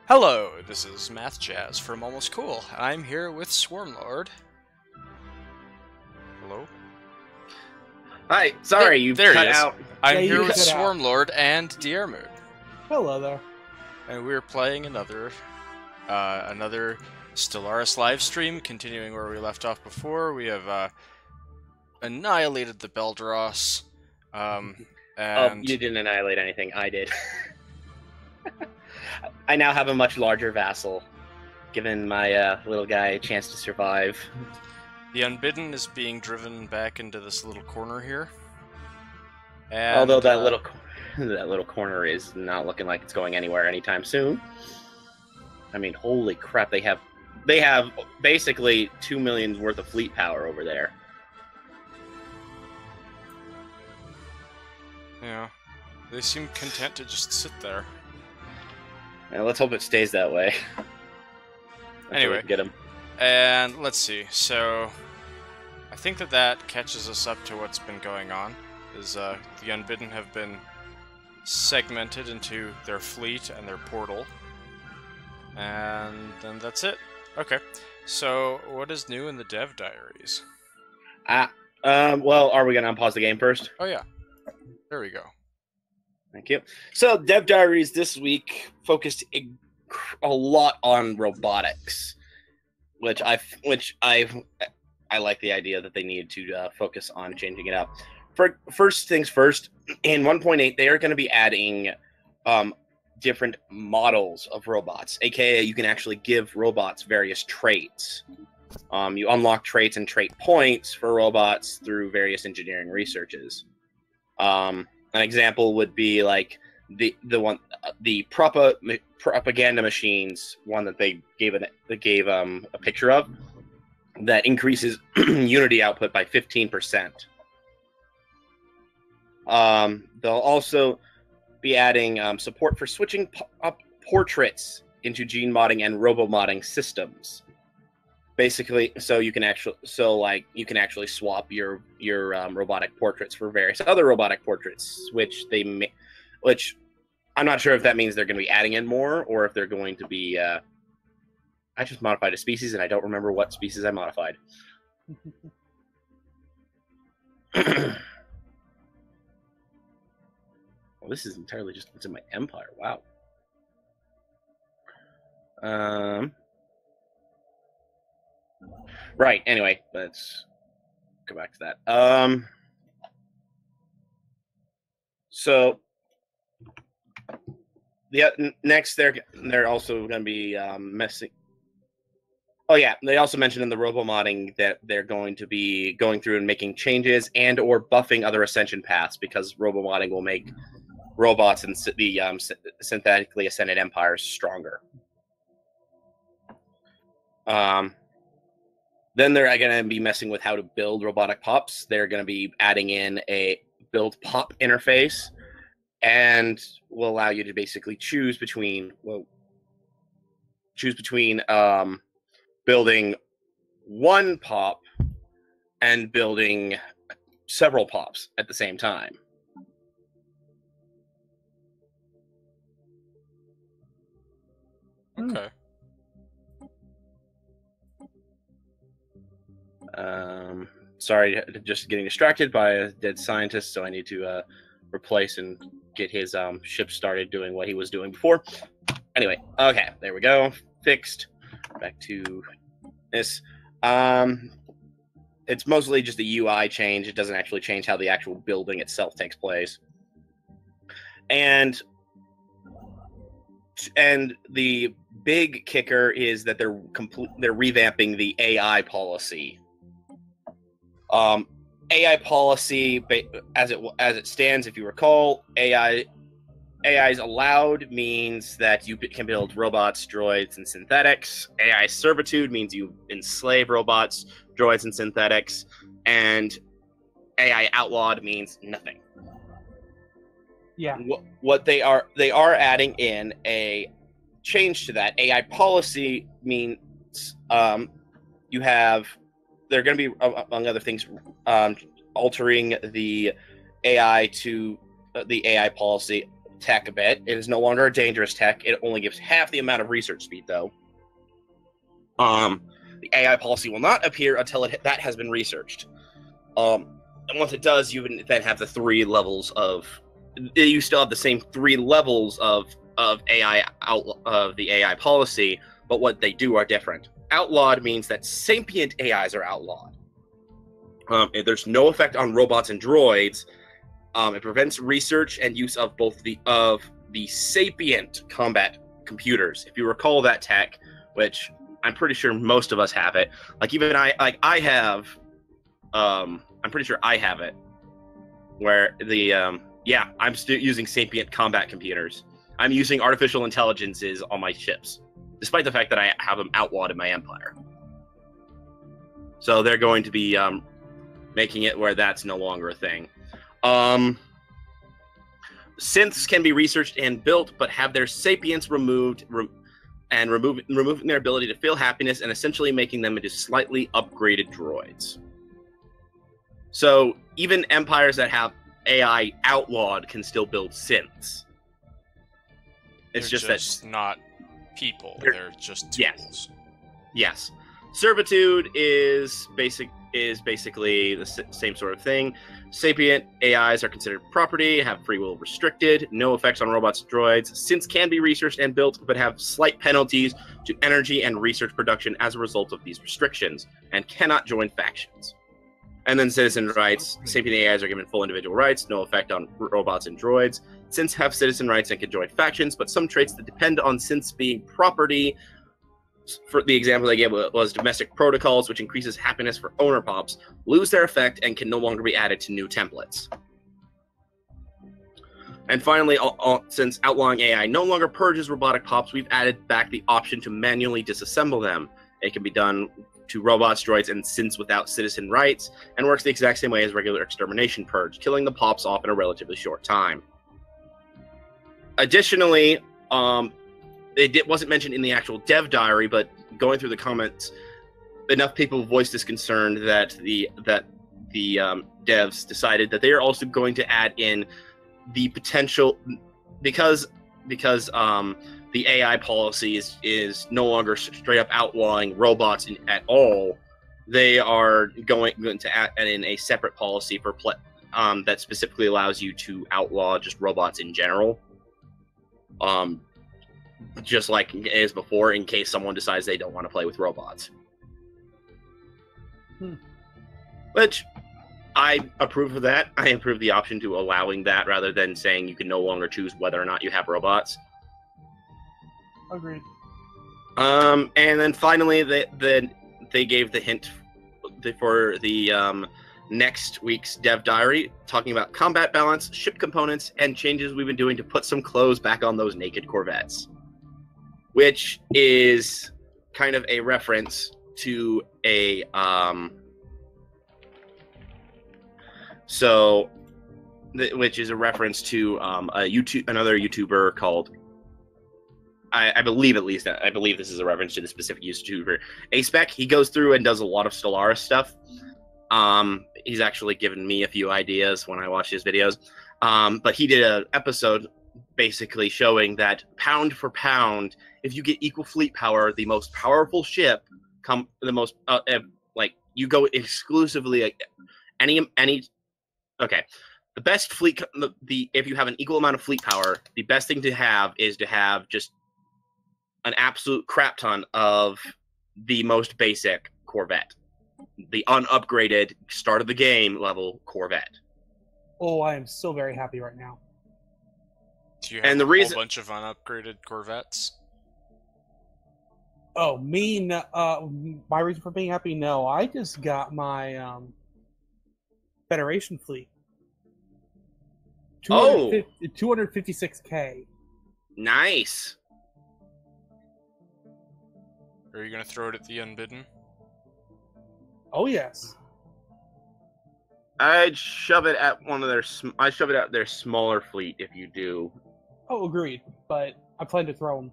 Hello, this is Math Jazz from Almost Cool. I'm here with Swarmlord. Hello? Hi, sorry, you there cut he is. out. I'm Yeah, you here with cut out. Swarmlord and Diermood, Hello there. and we're playing another Stellaris livestream, continuing where we left off before. We have annihilated the Beldross, Oh, and you didn't annihilate anything. I did. I now have a much larger vassal, given my little guy a chance to survive. the Unbidden is being driven back into this little corner here. And, Although that little corner is not looking like it's going anywhere anytime soon. I mean, holy crap! They have basically 2 million worth of fleet power over there. Yeah, they seem content to just sit there. And let's hope it stays that way. Anyway. Get him. And let's see, so I think that catches us up to what's been going on, is the Unbidden have been segmented into their fleet and their portal, and then that's it. Okay, so what is new in the dev diaries? Well, are we gonna unpause the game first? Oh yeah, there we go. Thank you. So, Dev Diaries this week focused a lot on robotics, which I like the idea that they needed to focus on changing it up. First things first, in 1.8 they are going to be adding different models of robots, aka you can actually give robots various traits. You unlock traits and trait points for robots through various engineering researches. An example would be like the propaganda machines one that they gave a picture of that increases Unity output by 15%. They'll also be adding support for switching up portraits into gene modding and robo modding systems. Basically, so you can actually swap your robotic portraits for various other robotic portraits, which I'm not sure if that means they're going to be adding in more or if they're going to be. I just modified a species and I don't remember what species I modified. Well, this is entirely just what's in my empire. Wow. Right. Anyway, let's go back to that. So next they're also going to be messing. Oh yeah, they also mentioned in the robo modding that they're going to be going through and making changes and or buffing other ascension paths because robo modding will make robots and the synthetically ascended empires stronger. Then they're going to be messing with how to build robotic pups. They're going to be adding in a build pup interface and will allow you to basically choose between building one pop and building several pops at the same time. Okay. Sorry, just getting distracted by a dead scientist, so I need to replace and get his ship started doing what he was doing before. Anyway, okay, there we go. Fixed. Back to this. It's mostly just a UI change. It doesn't actually change how the actual building itself takes place. And the big kicker is that they're revamping the AI policy. AI policy, as it stands, if you recall, AI's allowed means that you can build robots, droids, and synthetics. AI servitude means you enslave robots, droids, and synthetics. And AI outlawed means nothing. Yeah. What they are adding in a change to that. AI policy means they're going to be, among other things, altering the AI policy tech a bit. It is no longer a dangerous tech. It only gives half the amount of research speed, though. The AI policy will not appear until that has been researched. And once it does, you would then have the 3 levels of. You still have the same 3 levels of AI of the AI policy, but what they do are different. Outlawed means that sapient AIs are outlawed. There's no effect on robots and droids. It prevents research and use of both the sapient combat computers. If you recall that tech, which I'm pretty sure most of us have it. Like even I have. I'm pretty sure I have it. Where I'm still using sapient combat computers. I'm using artificial intelligences on my ships, despite the fact that I have them outlawed in my empire. So they're going to be making it where that's no longer a thing. Synths can be researched and built, but have their sapience removed, removing their ability to feel happiness and essentially making them into slightly upgraded droids. So even empires that have AI outlawed can still build synths. It's They're just not people. They're just tools. Yes. Servitude is basically the same sort of thing. Sapient AIs are considered property, have free will restricted, no effects on robots and droids. Synths can be researched and built, but have slight penalties to energy and research production as a result of these restrictions, and cannot join factions. And then citizen rights. Sapient AIs are given full individual rights, no effect on robots and droids. Synths have citizen rights and can join factions, but some traits that depend on synths being property. For the example they gave was domestic protocols, which increases happiness for owner pops, lose their effect and can no longer be added to new templates. And finally, since outlawing AI no longer purges robotic pops, we've added back the option to manually disassemble them. It can be done to robots, droids, and synths without citizen rights, and works the exact same way as regular extermination purge, killing the pops off in a relatively short time. Additionally, wasn't mentioned in the actual dev diary, but going through the comments, enough people voiced this concern that the devs decided that they are also going to add in the potential, because the AI policy is no longer straight up outlawing robots at all. They are going to add in a separate policy for that specifically allows you to outlaw just robots in general. Just like it is before, in case someone decides they don't want to play with robots. Which I approve of that. I approve the option to allowing that rather than saying you can no longer choose whether or not you have robots. Agreed. And then finally, they gave the hint for the next week's dev diary, talking about combat balance, ship components, and changes we've been doing to put some clothes back on those naked Corvettes. Which is kind of a reference to a which is a reference to another YouTuber called, I believe this is a reference to the specific YouTuber, A-Spec. He goes through and does a lot of Stellaris stuff. He's actually given me a few ideas when I watch his videos. But he did an episode basically showing that pound for pound, if you get equal fleet power, the most powerful ship you go exclusively the best fleet, if you have an equal amount of fleet power, the best thing to have is to have just an absolute crap ton of the most basic Corvette, the unupgraded start of the game level Corvette. Oh, I am so very happy right now. Do you have a whole bunch of unupgraded Corvettes? Oh, my reason for being happy? No, I just got my Federation fleet. 256K. Nice. Are you going to throw it at the Unbidden? Oh, yes. I'd shove it at their smaller fleet if you do. Oh, agreed. But I plan to throw them.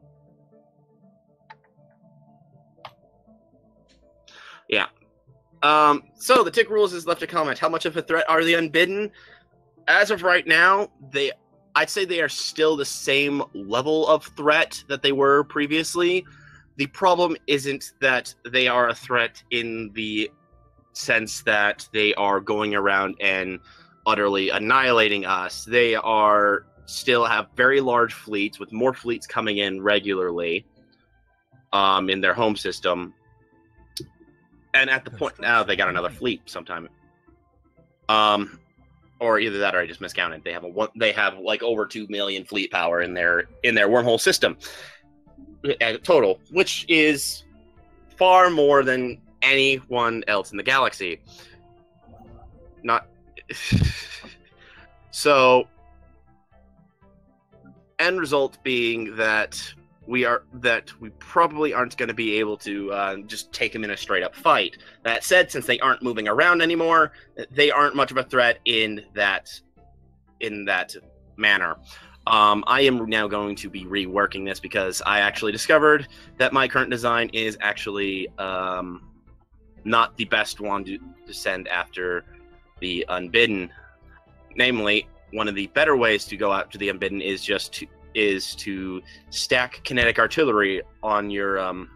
Yeah. So the Tick Rules has left a comment. How much of a threat are the Unbidden? As of right now, I'd say they are still the same level of threat that they were previously. The problem isn't that they are a threat in the sense that they are going around and utterly annihilating us. They are still have very large fleets, with more fleets coming in regularly in their home system. And at the point now, they got another fleet sometime. Or either that, or I just miscounted. They have like over 2 million fleet power in their wormhole system total, which is far more than anyone else in the galaxy. Not so. End result being that we probably aren't going to be able to just take them in a straight up fight. That said, since they aren't moving around anymore, they aren't much of a threat in that manner. I am now going to be reworking this because I actually discovered that my current design is actually not the best one to send after the Unbidden. Namely, one of the better ways to go after the Unbidden is to stack kinetic artillery on your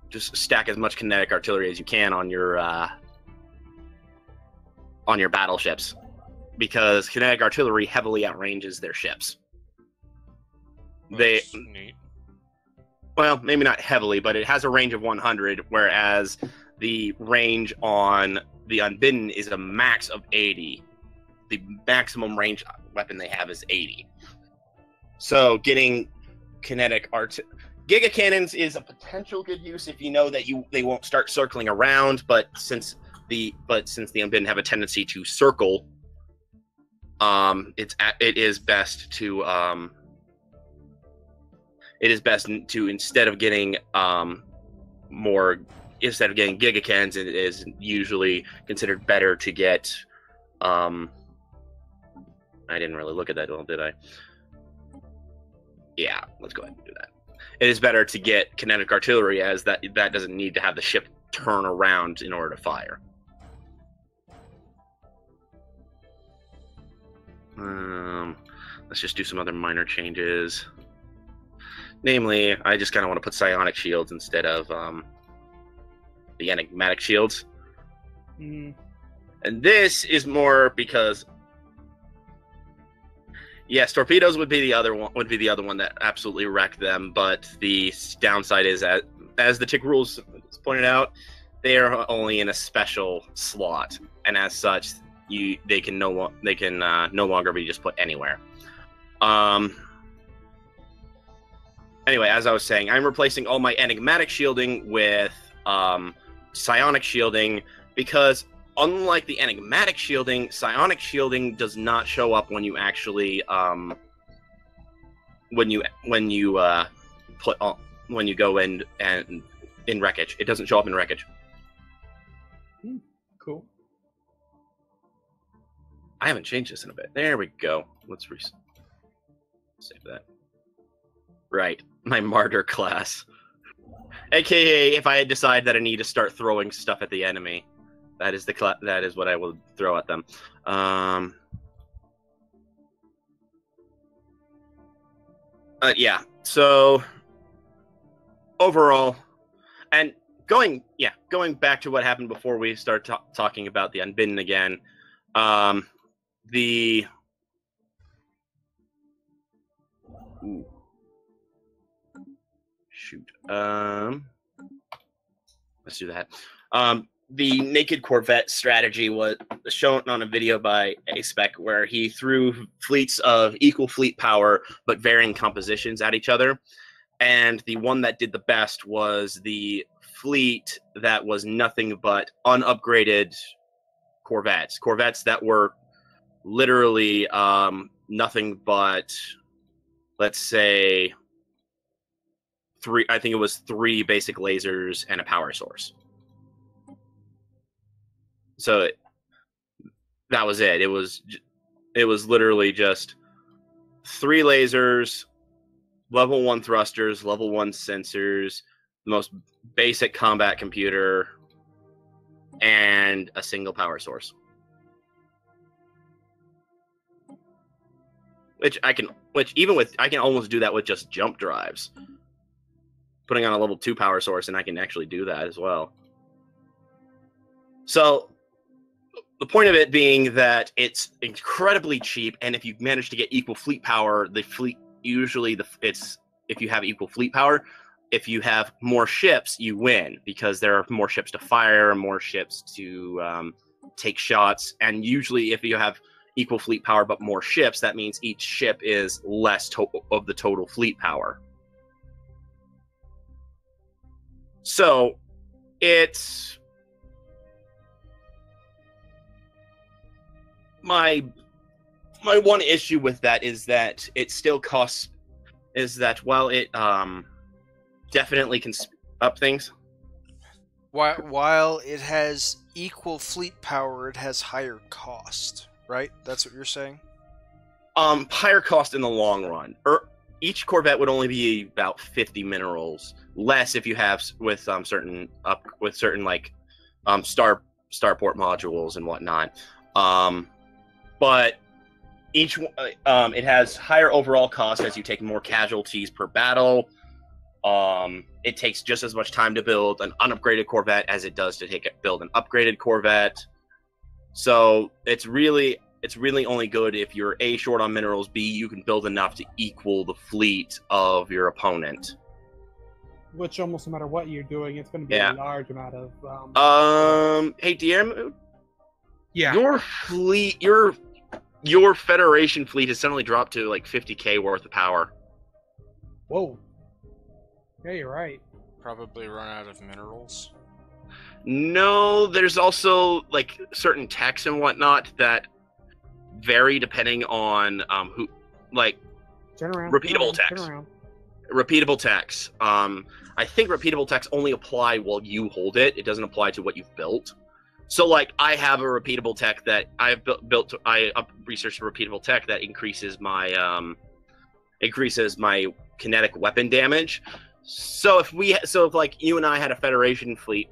just stack as much kinetic artillery as you can on your battleships, because kinetic artillery heavily outranges their ships. That's neat. Well, maybe not heavily, but it has a range of 100, whereas the range on the Unbidden is a max of 80. The maximum range weapon they have is 80. So getting kinetic Giga Cannons is a potential good use if you know that they won't start circling around, but since the Unbidden have a tendency to circle, it is best to instead of getting Giga Cannons, it is usually considered better to get I didn't really look at that well, did I? Yeah, let's go ahead and do that. It is better to get kinetic artillery, as that doesn't need to have the ship turn around in order to fire. Let's just do some other minor changes. Namely, I just kind of want to put psionic shields instead of the enigmatic shields. And this is more because, yes, torpedoes would be the other one that absolutely wrecked them. But the downside is, as the tick rules pointed out, they are only in a special slot, and as such, they can no longer be just put anywhere. Anyway, as I was saying, I'm replacing all my enigmatic shielding with psionic shielding, because unlike the enigmatic shielding, psionic shielding does not show up when you actually when you go in wreckage. It doesn't show up in wreckage. Cool. I haven't changed this in a bit. There we go. Let's save that. Right, my martyr class. AKA, if I decide that I need to start throwing stuff at the enemy, that is what I will throw at them. Yeah. So overall, and going back to what happened before we start talking about the Unbidden again. Let's do that. The Naked Corvette strategy was shown on a video by A-Spec, where he threw fleets of equal fleet power but varying compositions at each other. And the one that did the best was the fleet that was nothing but unupgraded Corvettes. Corvettes that were literally nothing but, let's say, three basic lasers and a power source. So that was it. It was literally just 3 lasers, level 1 thrusters, level 1 sensors, the most basic combat computer, and a single power source. I can almost do that with just jump drives. Putting on a level 2 power source, and I can actually do that as well. So the point of it being that it's incredibly cheap, and if you manage to get equal fleet power, the fleet usually if you have equal fleet power, if you have more ships, you win because there are more ships to fire, more ships to take shots, and usually if you have equal fleet power but more ships, that means each ship is less of the total fleet power. So it's my one issue with that is that it still costs, is that while it definitely can up things, while it has equal fleet power, it has higher cost, right? That's what you're saying? Higher cost in the long run. Each Corvette would only be about 50 minerals less if you have with certain like starport modules and whatnot. But each it has higher overall cost as you take more casualties per battle. It takes just as much time to build an unupgraded Corvette as it does to build an upgraded Corvette. So it's really only good if you're A, short on minerals, B, you can build enough to equal the fleet of your opponent. Which almost no matter what you're doing, it's going to be a large amount of. Hey, Diarmuid? Yeah. Your fleet, your Federation fleet has suddenly dropped to like 50k worth of power. Whoa. Yeah, you're right. Probably run out of minerals. No, there's also like certain techs and whatnot that vary depending on who, like repeatable techs. Repeatable techs. I think repeatable techs only apply while you hold it. It doesn't apply to what you've built. So, like, I have a repeatable tech that I've built. I researched a repeatable tech that increases my kinetic weapon damage. So if like you and I had a Federation fleet,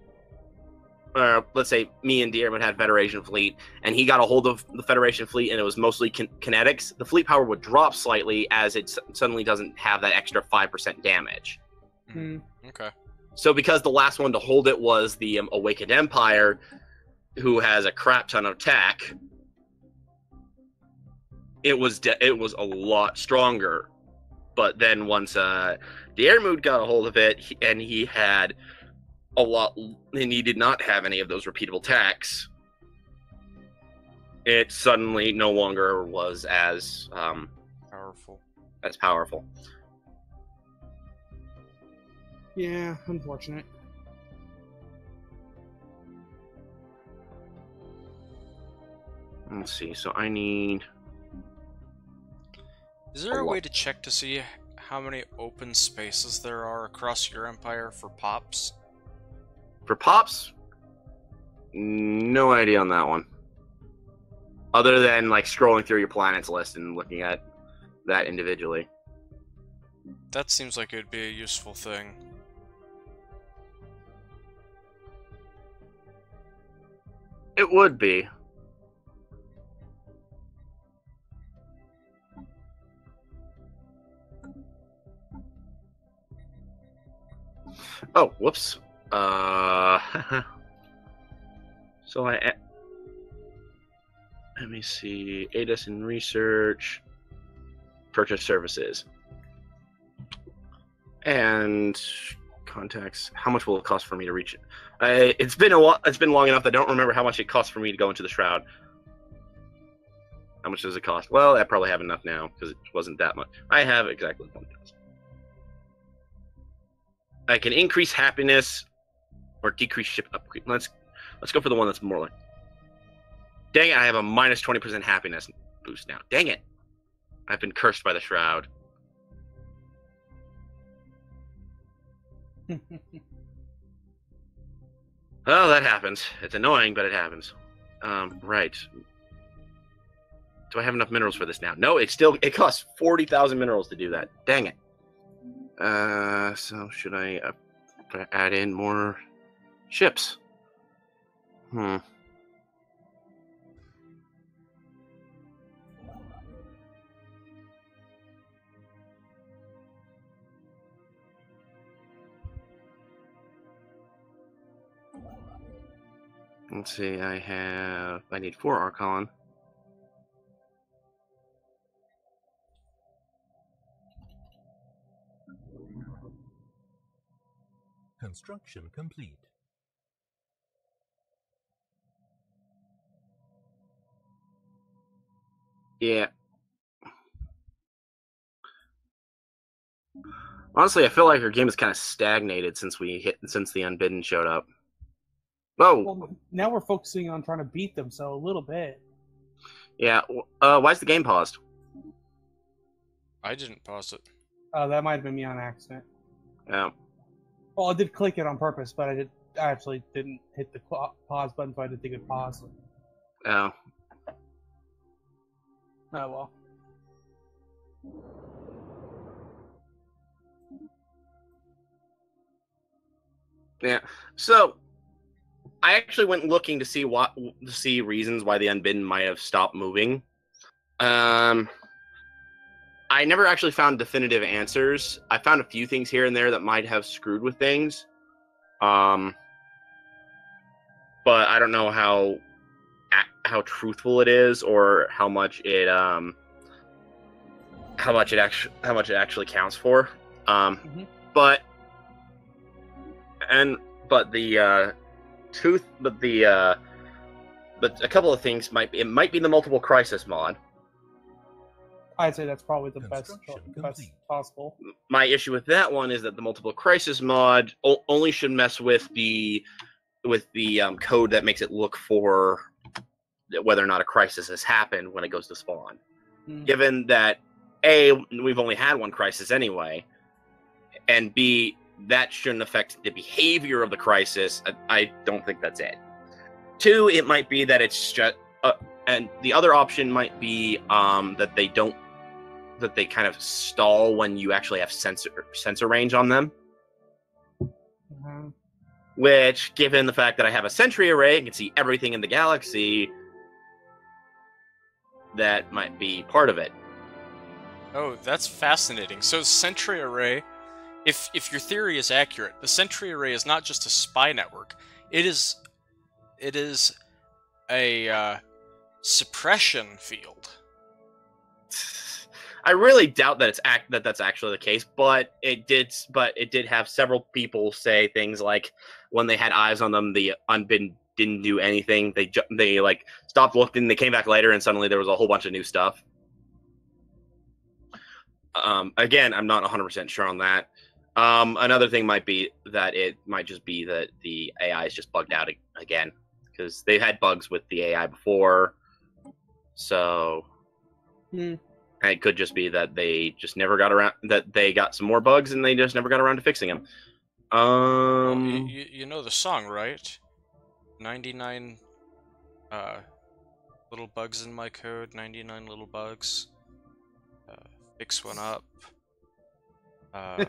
let's say me and Diarmuid had a Federation fleet, and he got a hold of the Federation fleet, and it was mostly kinetics, the fleet power would drop slightly as it suddenly doesn't have that extra 5% damage. Okay. So because the last one to hold it was the Awakened Empire, who has a crap ton of tech, it was a lot stronger. But then once Diarmuid got a hold of it, and he had a lot, and he did not have any of those repeatable techs, it suddenly no longer was as powerful. Yeah, unfortunate. Let's see. So I need. Is there a way to check to see how many open spaces there are across your empire for pops? For pops? No idea on that one. Other than like scrolling through your planets list and looking at that individually. That seems like it would be a useful thing. It would be. Oh, whoops. So let me see. Aid us in research. Purchase services. And contacts. How much will it cost for me to reach it? It's been long enough that I don't remember how much it costs for me to go into the Shroud. How much does it cost? Well, I probably have enough now because it wasn't that much. I have exactly 1,000. I can increase happiness or decrease ship upgrade. Let's go for the one that's more like. Dang it! I have a minus 20% happiness boost now. Dang it! I've been cursed by the Shroud. Well, that happens. It's annoying, but it happens. Right. Do I have enough minerals for this now? No, it costs 40,000 minerals to do that. Dang it. So should I add in more ships? Let's see, I need 4 Archon. Construction complete. Yeah. Honestly, I feel like our game is kind of stagnated since the Unbidden showed up. Whoa. Well, now we're focusing on trying to beat them, so a little bit. Yeah. Why's the game paused? I didn't pause it. That might have been me on accident. Yeah. Well, I did click it on purpose, but I actually didn't hit the pause button, so I didn't think it paused. Oh. Oh well. Yeah. So, I actually went looking to see reasons why the Unbidden might have stopped moving. I never actually found definitive answers. I found a few things here and there that might have screwed with things. But I don't know how truthful it is or how much it actually counts for. But a couple of things might be the multiple crisis mod. I'd say that's probably the best possible. My issue with that one is that the multiple crisis mod only should mess with the code that makes it look for whether or not a crisis has happened when it goes to spawn. Given that A, we've only had one crisis anyway, and B, that shouldn't affect the behavior of the crisis. I don't think that's it. 2, it might be that it's just, and the other option might be that they kind of stall when you actually have sensor range on them. Which, given the fact that I have a sentry array and can see everything in the galaxy, that might be part of it. Oh, that's fascinating. So sentry array, if your theory is accurate, the sentry array is not just a spy network. It is a suppression field. I really doubt that that's actually the case, but it did have several people say things like when they had eyes on them, the Unbidden didn't do anything. They like stopped looking. They came back later, and suddenly there was a whole bunch of new stuff. Again, I'm not 100% sure on that. Another thing might be that it might just be that the AI is just bugged out again, because they've had bugs with the AI before. So it could just be that they just never got around, that they got some more bugs and they just never got around to fixing them. Well, you know the song, right? 99 little bugs in my code, 99 little bugs. Fix one up. I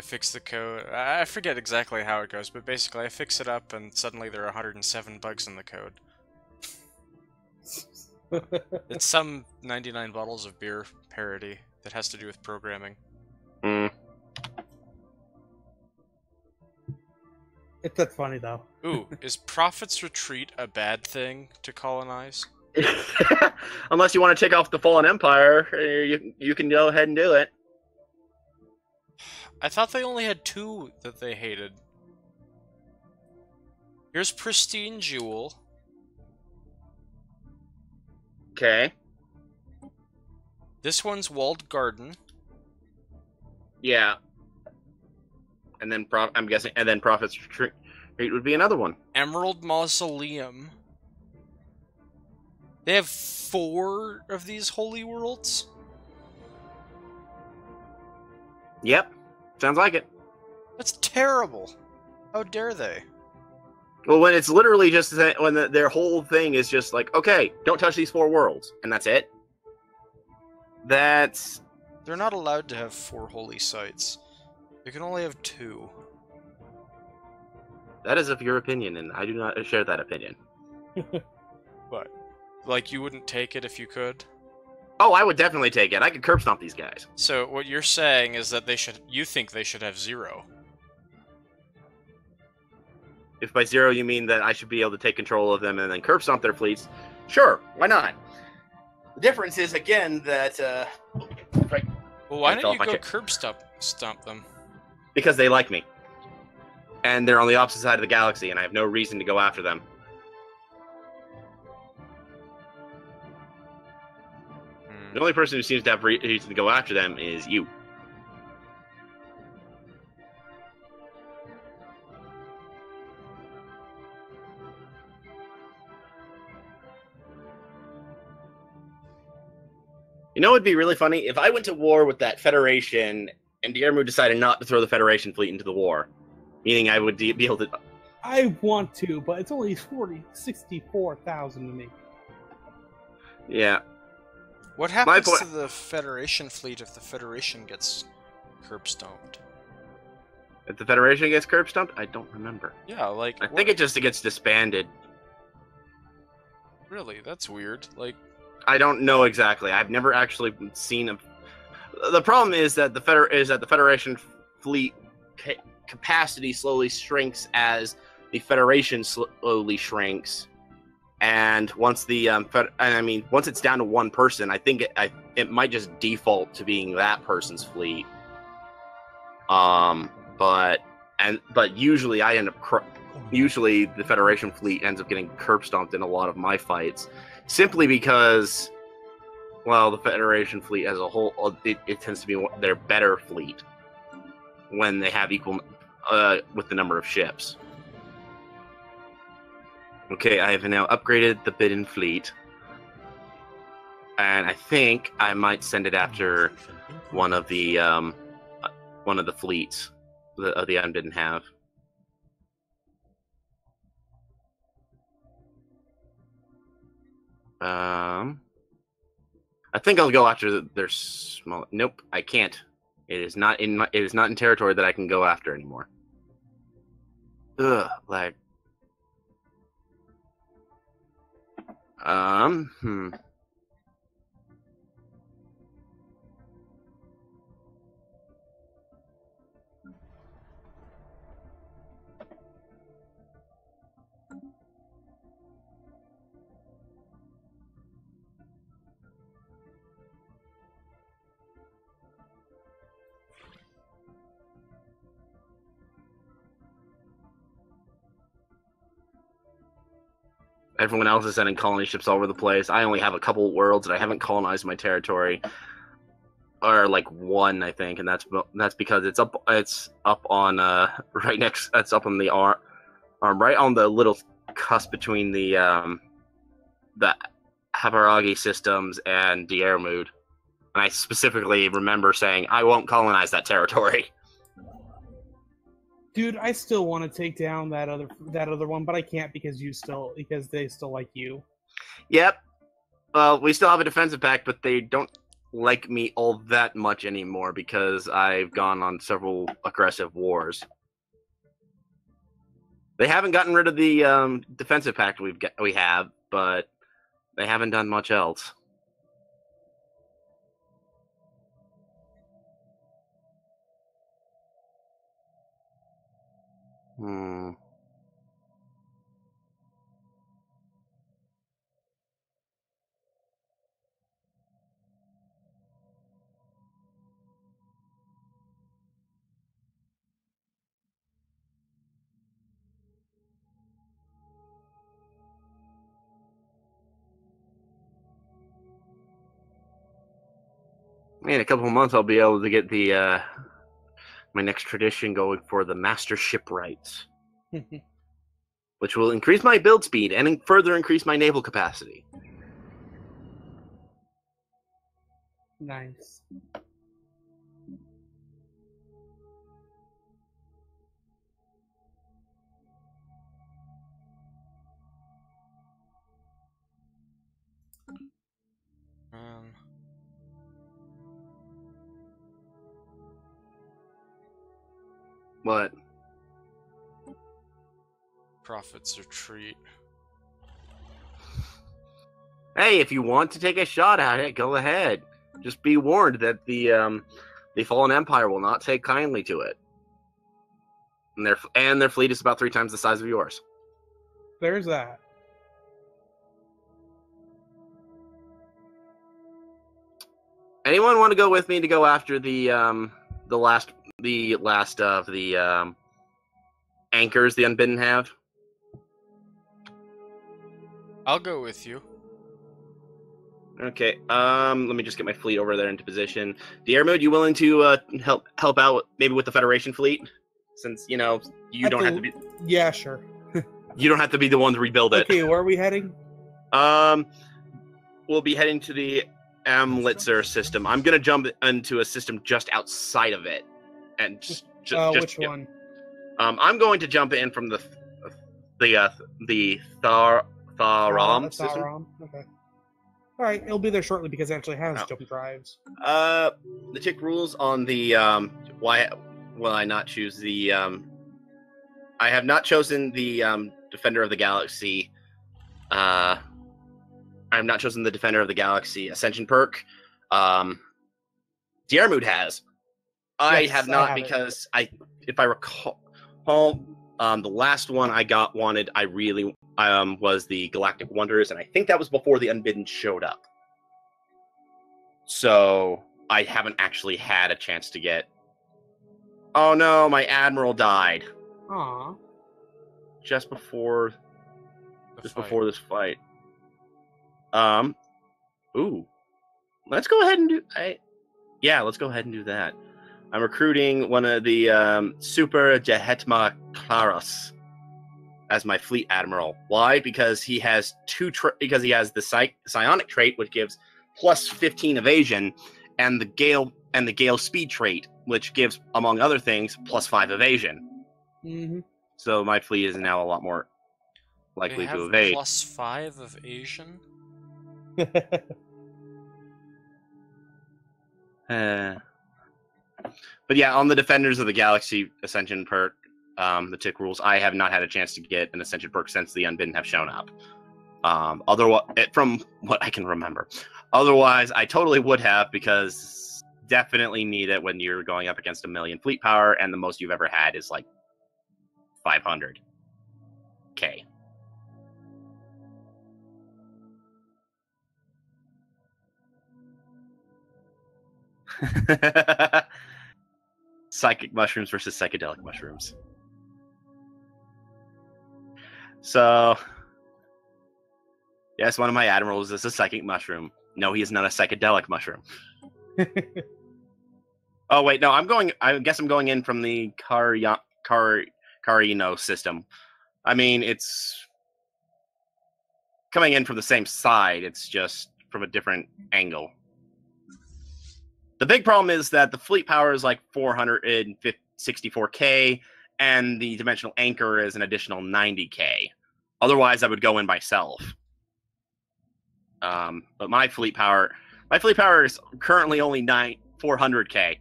fix the code. I forget exactly how it goes, but basically I fix it up and suddenly there are 107 bugs in the code. It's some 99 bottles of beer parody that has to do with programming. That's funny, though. Ooh, is Prophet's Retreat a bad thing to colonize? Unless you want to take off the Fallen Empire, you can go ahead and do it. I thought they only had 2 that they hated. Here's Pristine Jewel. Okay. This one's Walled Garden. Yeah. And then I'm guessing, and then Prophet's Retreat would be another one. Emerald Mausoleum. They have 4 of these holy worlds? Yep. Sounds like it. That's terrible. How dare they? Well, when it's literally just when their whole thing is just like, okay, don't touch these 4 worlds, and that's it. They're not allowed to have 4 holy sites. They can only have 2. That is of your opinion, and I do not share that opinion. What? Like you wouldn't take it if you could? Oh, I would definitely take it. I could curb stomp these guys. So what you're saying is that you think they should have 0. if by zero you mean that I should be able to take control of them and then curb stomp their fleets, sure, why not? The difference is, again, that... right, Well, why don't you go curb stomp them? because they like me. And they're on the opposite side of the galaxy, and I have no reason to go after them. The only person who seems to have reason to go after them is you. You know what would be really funny? If I went to war with that Federation and Diermu decided not to throw the Federation fleet into the war. Meaning I would be able to... I want to, but it's only 64,000 to me. Yeah. What happens to the Federation fleet if the Federation gets curb stomped? If the Federation gets curb stomped? I don't remember. Yeah, like... I think it just gets disbanded. Really? That's weird. Like... I don't know exactly. I've never actually seen a... The problem is that the Federation fleet capacity slowly shrinks as the Federation slowly shrinks, and once the once it's down to one person, I think it might just default to being that person's fleet. But usually usually the Federation fleet ends up getting curb stomped in a lot of my fights, simply because, well, the Federation fleet as a whole, it tends to be their better fleet when they have equal with the number of ships. Okay, I have now upgraded the Bidden fleet, and I think I might send it after one of the fleets that the Unbidden have. I think I'll go after their small. Nope, I can't. It is not in territory that I can go after anymore. Ugh, lag. Everyone else is sending colony ships all over the place. I only have a couple worlds that I haven't colonized my territory, or like one, I think, and that's because it's up on right next. That's up on the arm, right on the little cusp between the Habaragi systems and Diermud. And I specifically remember saying I won't colonize that territory. Dude, I still want to take down that other one, but I can't because they still like you. Yep. Well, we still have a defensive pact, but they don't like me all that much anymore because I've gone on several aggressive wars. They haven't gotten rid of the defensive pact we have, but they haven't done much else. In a couple of months, I'll be able to get the my next tradition going for the Master Shipwrights, which will increase my build speed and further increase my naval capacity. Nice. What? Prophet's retreat. Hey, if you want to take a shot at it, go ahead. Just be warned that the Fallen Empire will not take kindly to it. And their fleet is about 3 times the size of yours. There's that. Anyone want to go with me to go after the last of the anchors the Unbidden have? I'll go with you. Okay. Let me just get my fleet over there into position. Diarmuid, you willing to help out maybe with the Federation fleet? Since you don't have to be. Yeah, sure. You don't have to be the one to rebuild it. Okay, where are we heading? We'll be heading to the Amlitzer system. I'm gonna jump into a system just outside of it, and just which one? I'm going to jump in from the Tharam system. Tharam. Okay. All right, it'll be there shortly because it actually has jump drives. The tick rules on the why will I not choose the I have not chosen the Defender of the Galaxy. I have not chosen the Defender of the Galaxy Ascension perk. Diarmuid has. I have not because if I recall, the last one I wanted, I really was the Galactic Wonders, and I think that was before the Unbidden showed up. So I haven't actually had a chance to get. Oh no, my Admiral died. Aw. Just before this fight. Ooh. Let's go ahead and do let's go ahead and do that. I'm recruiting one of the Super Jehetma Klaros as my fleet admiral. Why? Because he has because he has the psionic trait, which gives plus 15 evasion, and the Gale speed trait, which gives, among other things, plus 5 evasion. Mm-hmm. So my fleet is now a lot more likely to evade. They have plus 5 evasion? But yeah, on the Defenders of the Galaxy Ascension perk, the tick rules, I have not had a chance to get an Ascension perk since the Unbidden have shown up. Otherwise, from what I can remember. Otherwise, I totally would have, because definitely need it when you're going up against 1 million fleet power, and the most you've ever had is like 500k. Psychic mushrooms versus psychedelic mushrooms. So, yes, one of my admirals is a psychic mushroom. No, he is not a psychedelic mushroom. Oh wait, no, I guess I'm going in from the Carino system. I mean, it's coming in from the same side. It's just from a different angle. The big problem is that the fleet power is like 464k, and the dimensional anchor is an additional 90k. Otherwise, I would go in myself. But my fleet power is currently only 400k,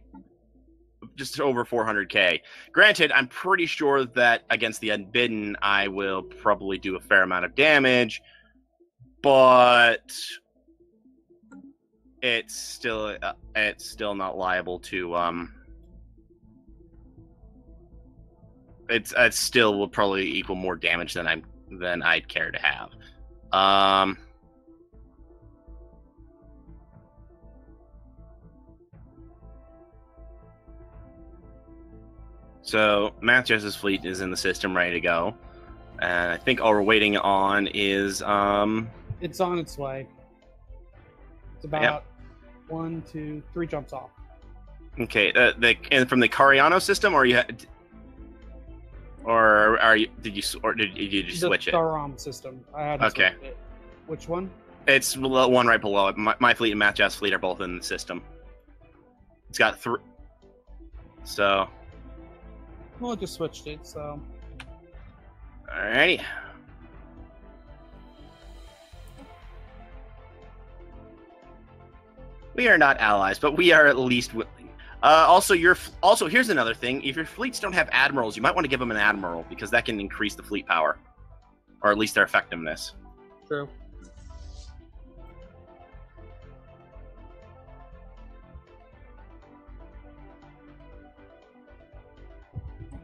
just over 400k. Granted, I'm pretty sure that against the Unbidden, I will probably do a fair amount of damage, but it's still not liable to it still will probably equal more damage than I'd care to have. So Mathias's fleet is in the system, ready to go, and I think all we're waiting on is It's on its way. It's about 1, 2, 3 jumps off. Okay, and from the Cariano system, or did you just switch it? The Tharam system. I had to switch it. Which one? It's the one right below it. My fleet and Mathias's fleet are both in the system. It's got 3. So. Well, I just switched it, so. Alrighty. We are not allies, but we are at least willing. Also, here's another thing. If your fleets don't have admirals, you might want to give them an admiral, because that can increase the fleet power, or at least their effectiveness. True.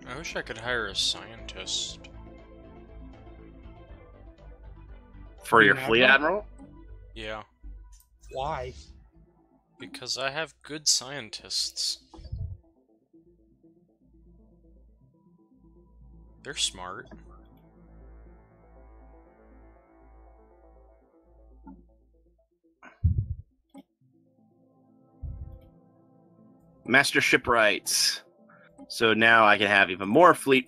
I wish I could hire a scientist. For your Yeah, fleet well- admiral? Yeah, Why? because I have good scientists. They're smart. Master shipwrights. So now I can have even more fleet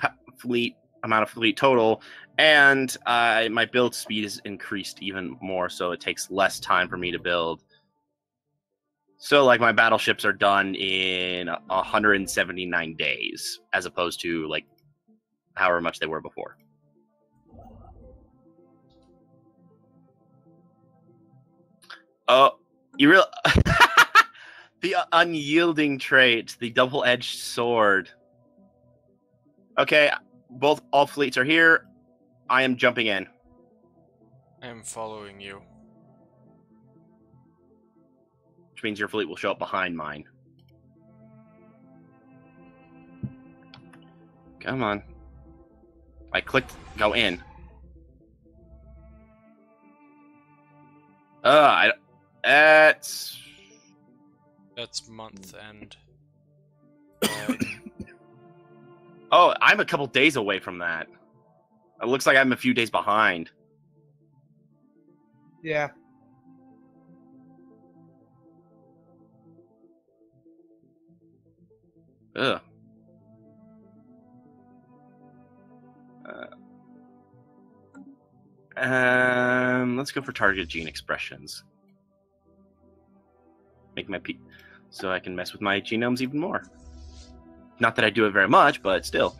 amount of fleet total, and my build speed is increased even more, so it takes less time for me to build. So, like, my battleships are done in 179 days, as opposed to, like, however much they were before. Oh, you real the unyielding trait, the double-edged sword. Okay, all fleets are here. I am jumping in. I am following you. Which means your fleet will show up behind mine. Come on. I clicked go in. That's month end. Oh, I'm a couple days away from that. It looks like I'm a few days behind. Yeah. Ugh. Let's go for target gene expressions. Make my so I can mess with my genomes even more. Not that I do it very much, but still.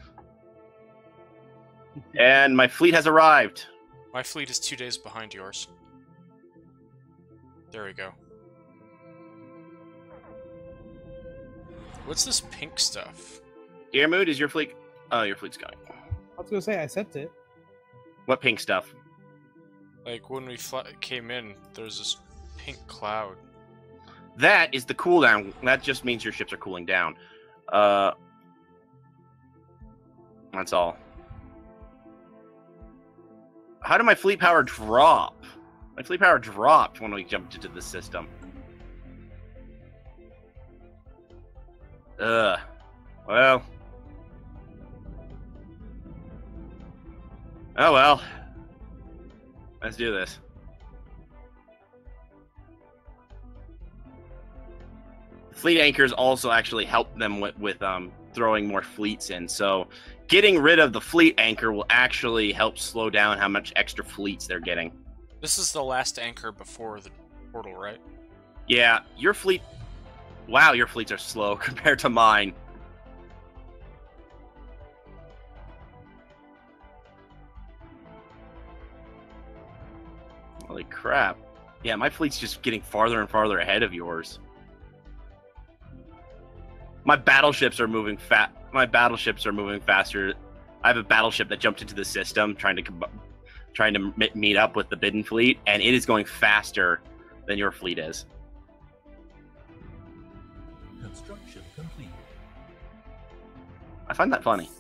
And my fleet has arrived. My fleet is 2 days behind yours. There we go. What's this pink stuff? Earmood, is your fleet? Oh, your fleet's going. I was gonna say I sent it. What pink stuff? Like, when we came in, there's this pink cloud. That is the cooldown. That just means your ships are cooling down. That's all. How did my fleet power drop? My fleet power dropped when we jumped into the system. Well. Oh well. Let's do this. Fleet anchors also actually help them with throwing more fleets in. So getting rid of the fleet anchor will actually help slow down how much extra fleets they're getting. This is the last anchor before the portal, right? Yeah, your fleet... Wow, your fleets are slow compared to mine. Holy crap. Yeah, my fleet's just getting farther and farther ahead of yours. My battleships are moving My battleships are moving faster. I have a battleship that jumped into the system trying to meet up with the Bidden fleet, and it is going faster than your fleet is. Construction complete. I find that funny.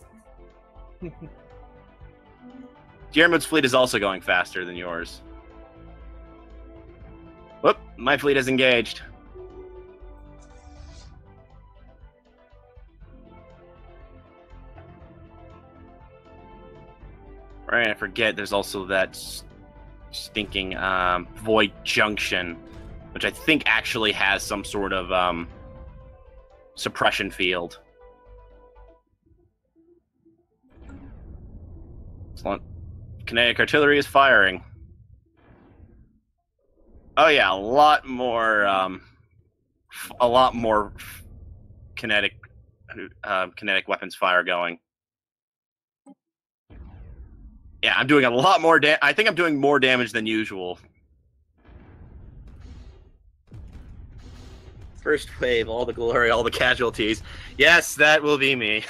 Diarmuid's fleet is also going faster than yours. Whoop, my fleet is engaged. Right, I forget there's also that stinking Void Junction, which I think actually has some sort of suppression field. Excellent. Kinetic artillery is firing. Oh yeah, a lot more kinetic weapons fire going. Yeah, I'm doing a lot more I think I'm doing more damage than usual. First wave, all the glory, all the casualties. Yes, that will be me.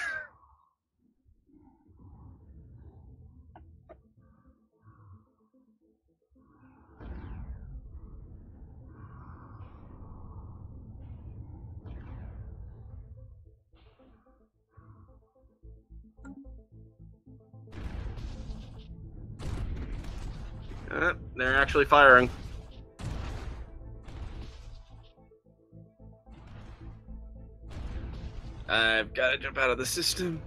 They're actually firing. I've got to jump out of the system.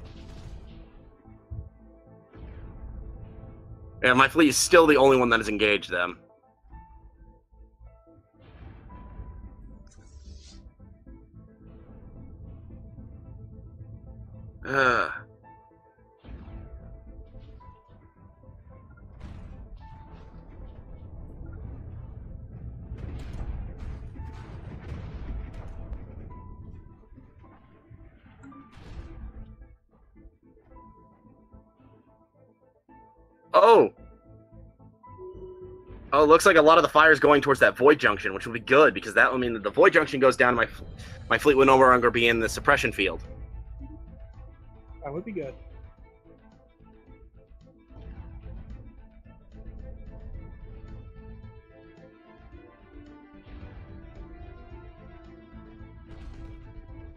Yeah, my fleet is still the only one that has engaged them. Oh! Oh, it looks like a lot of the fire is going towards that void junction, which will be good, because that will mean that the void junction goes down, my fleet will no longer be in the suppression field. That would be good.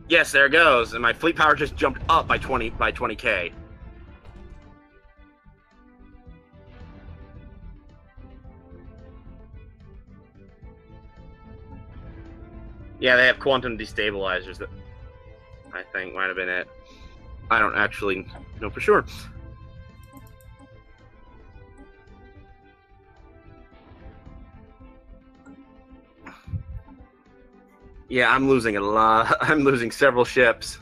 Yes, there it goes, and my fleet power just jumped up by 20K. Yeah, they have quantum destabilizers that I think might have been it. I don't actually know for sure. Yeah, I'm losing a lot. I'm losing several ships.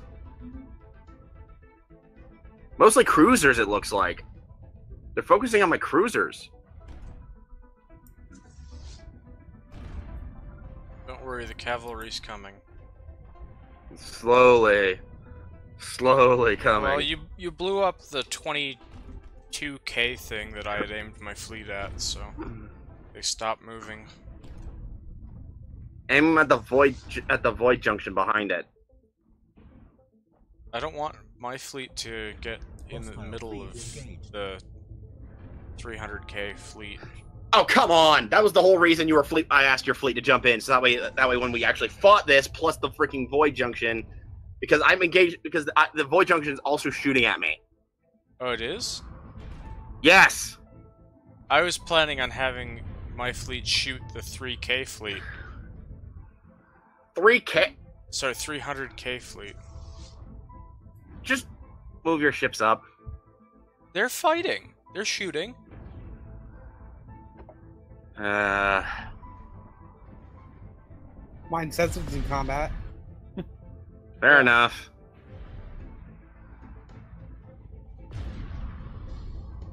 Mostly cruisers, it looks like. They're focusing on my cruisers. Don't worry, the cavalry's coming. Slowly coming. Well, you blew up the 22K thing that I had aimed my fleet at, so they stopped moving. Aim at the void junction behind it. I don't want my fleet to get in the middle of the 300K fleet. Oh, come on! That was the whole reason I asked your fleet to jump in, so that way when we actually fought this, plus the freaking void junction, because I'm engaged, because the void junction is also shooting at me. Oh, it is? Yes! I was planning on having my fleet shoot the 3K fleet. 3K? Sorry, 300K fleet. Just move your ships up. They're fighting. They're shooting. Mine sensitive in combat. Fair enough.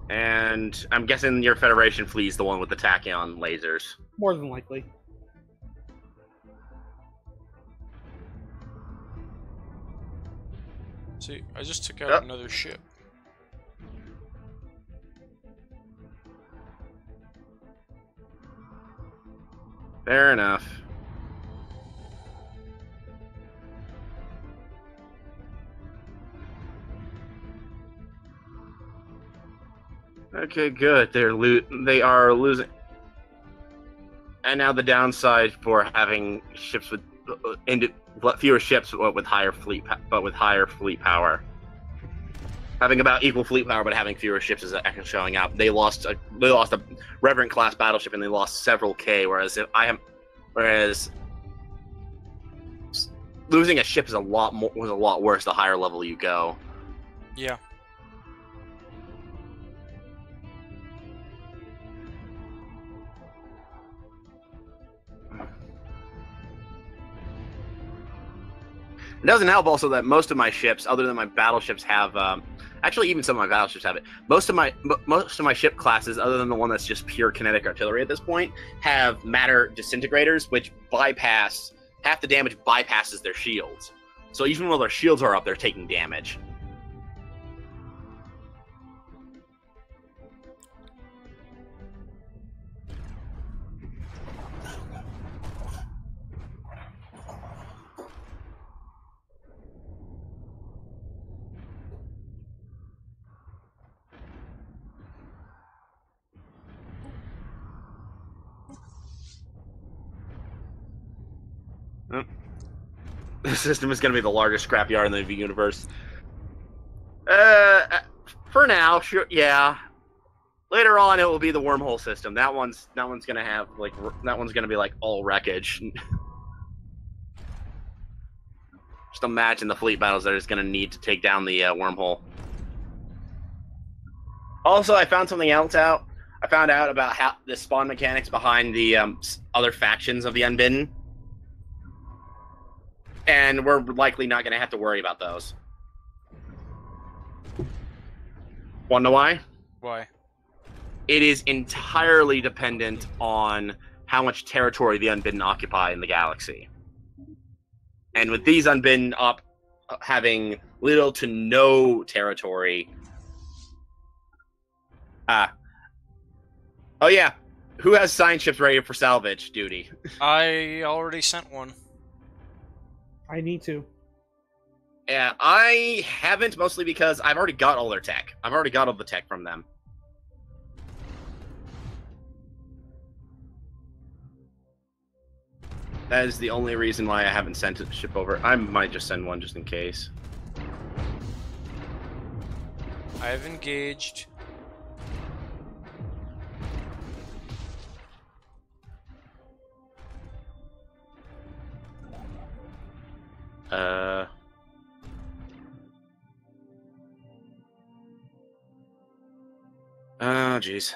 And I'm guessing your Federation fleet is the one with the tachyon lasers. More than likely. See, I just took out another ship. Fair enough. Okay, good. They are losing. And now the downside for having ships with fewer ships with higher fleet power. Having about equal fleet power, but having fewer ships is actually showing up. They lost a Reverend class battleship, and they lost several K. Whereas losing a ship was a lot worse the higher level you go. Yeah. It doesn't help also that most of my ships, other than my battleships, have actually even some of my battleships have it. Most of my ship classes, other than the one that's just pure kinetic artillery at this point, have matter disintegrators, which bypass half the damage bypasses their shields. So even while their shields are up, they're taking damage. The system is going to be the largest scrapyard in the universe. For now, sure, yeah. Later on, it will be the wormhole system. That one's gonna have like that one's gonna be like all wreckage. Just imagine the fleet battles that is gonna need to take down the wormhole. Also, I found something else out. I found out about how the spawn mechanics behind the other factions of the Unbidden, and we're likely not gonna have to worry about those. Wanna know why? Why? It is entirely dependent on how much territory the Unbidden occupy in the galaxy. And with these Unbidden having little to no territory... Oh yeah, who has science ships ready for salvage duty? I already sent one. I need to. Yeah, I haven't, mostly because I've already got all their tech. I've already got all the tech from them. That is the only reason why I haven't sent a ship over. I might just send one just in case. I have engaged. Oh, jeez.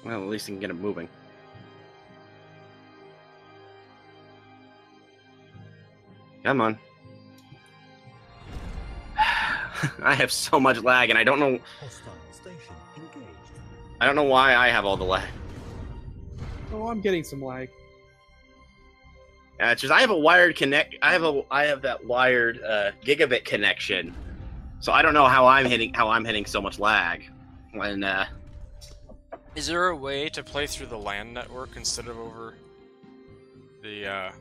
Well, at least I can get it moving. Come on. I have so much lag, and I don't know. Hostile station engaged. I don't know why I have all the lag. Oh, I'm getting some lag. It's just I have a wired connect. I have that wired gigabit connection, so I don't know how I'm hitting so much lag. When Is there a way to play through the LAN network instead of over the?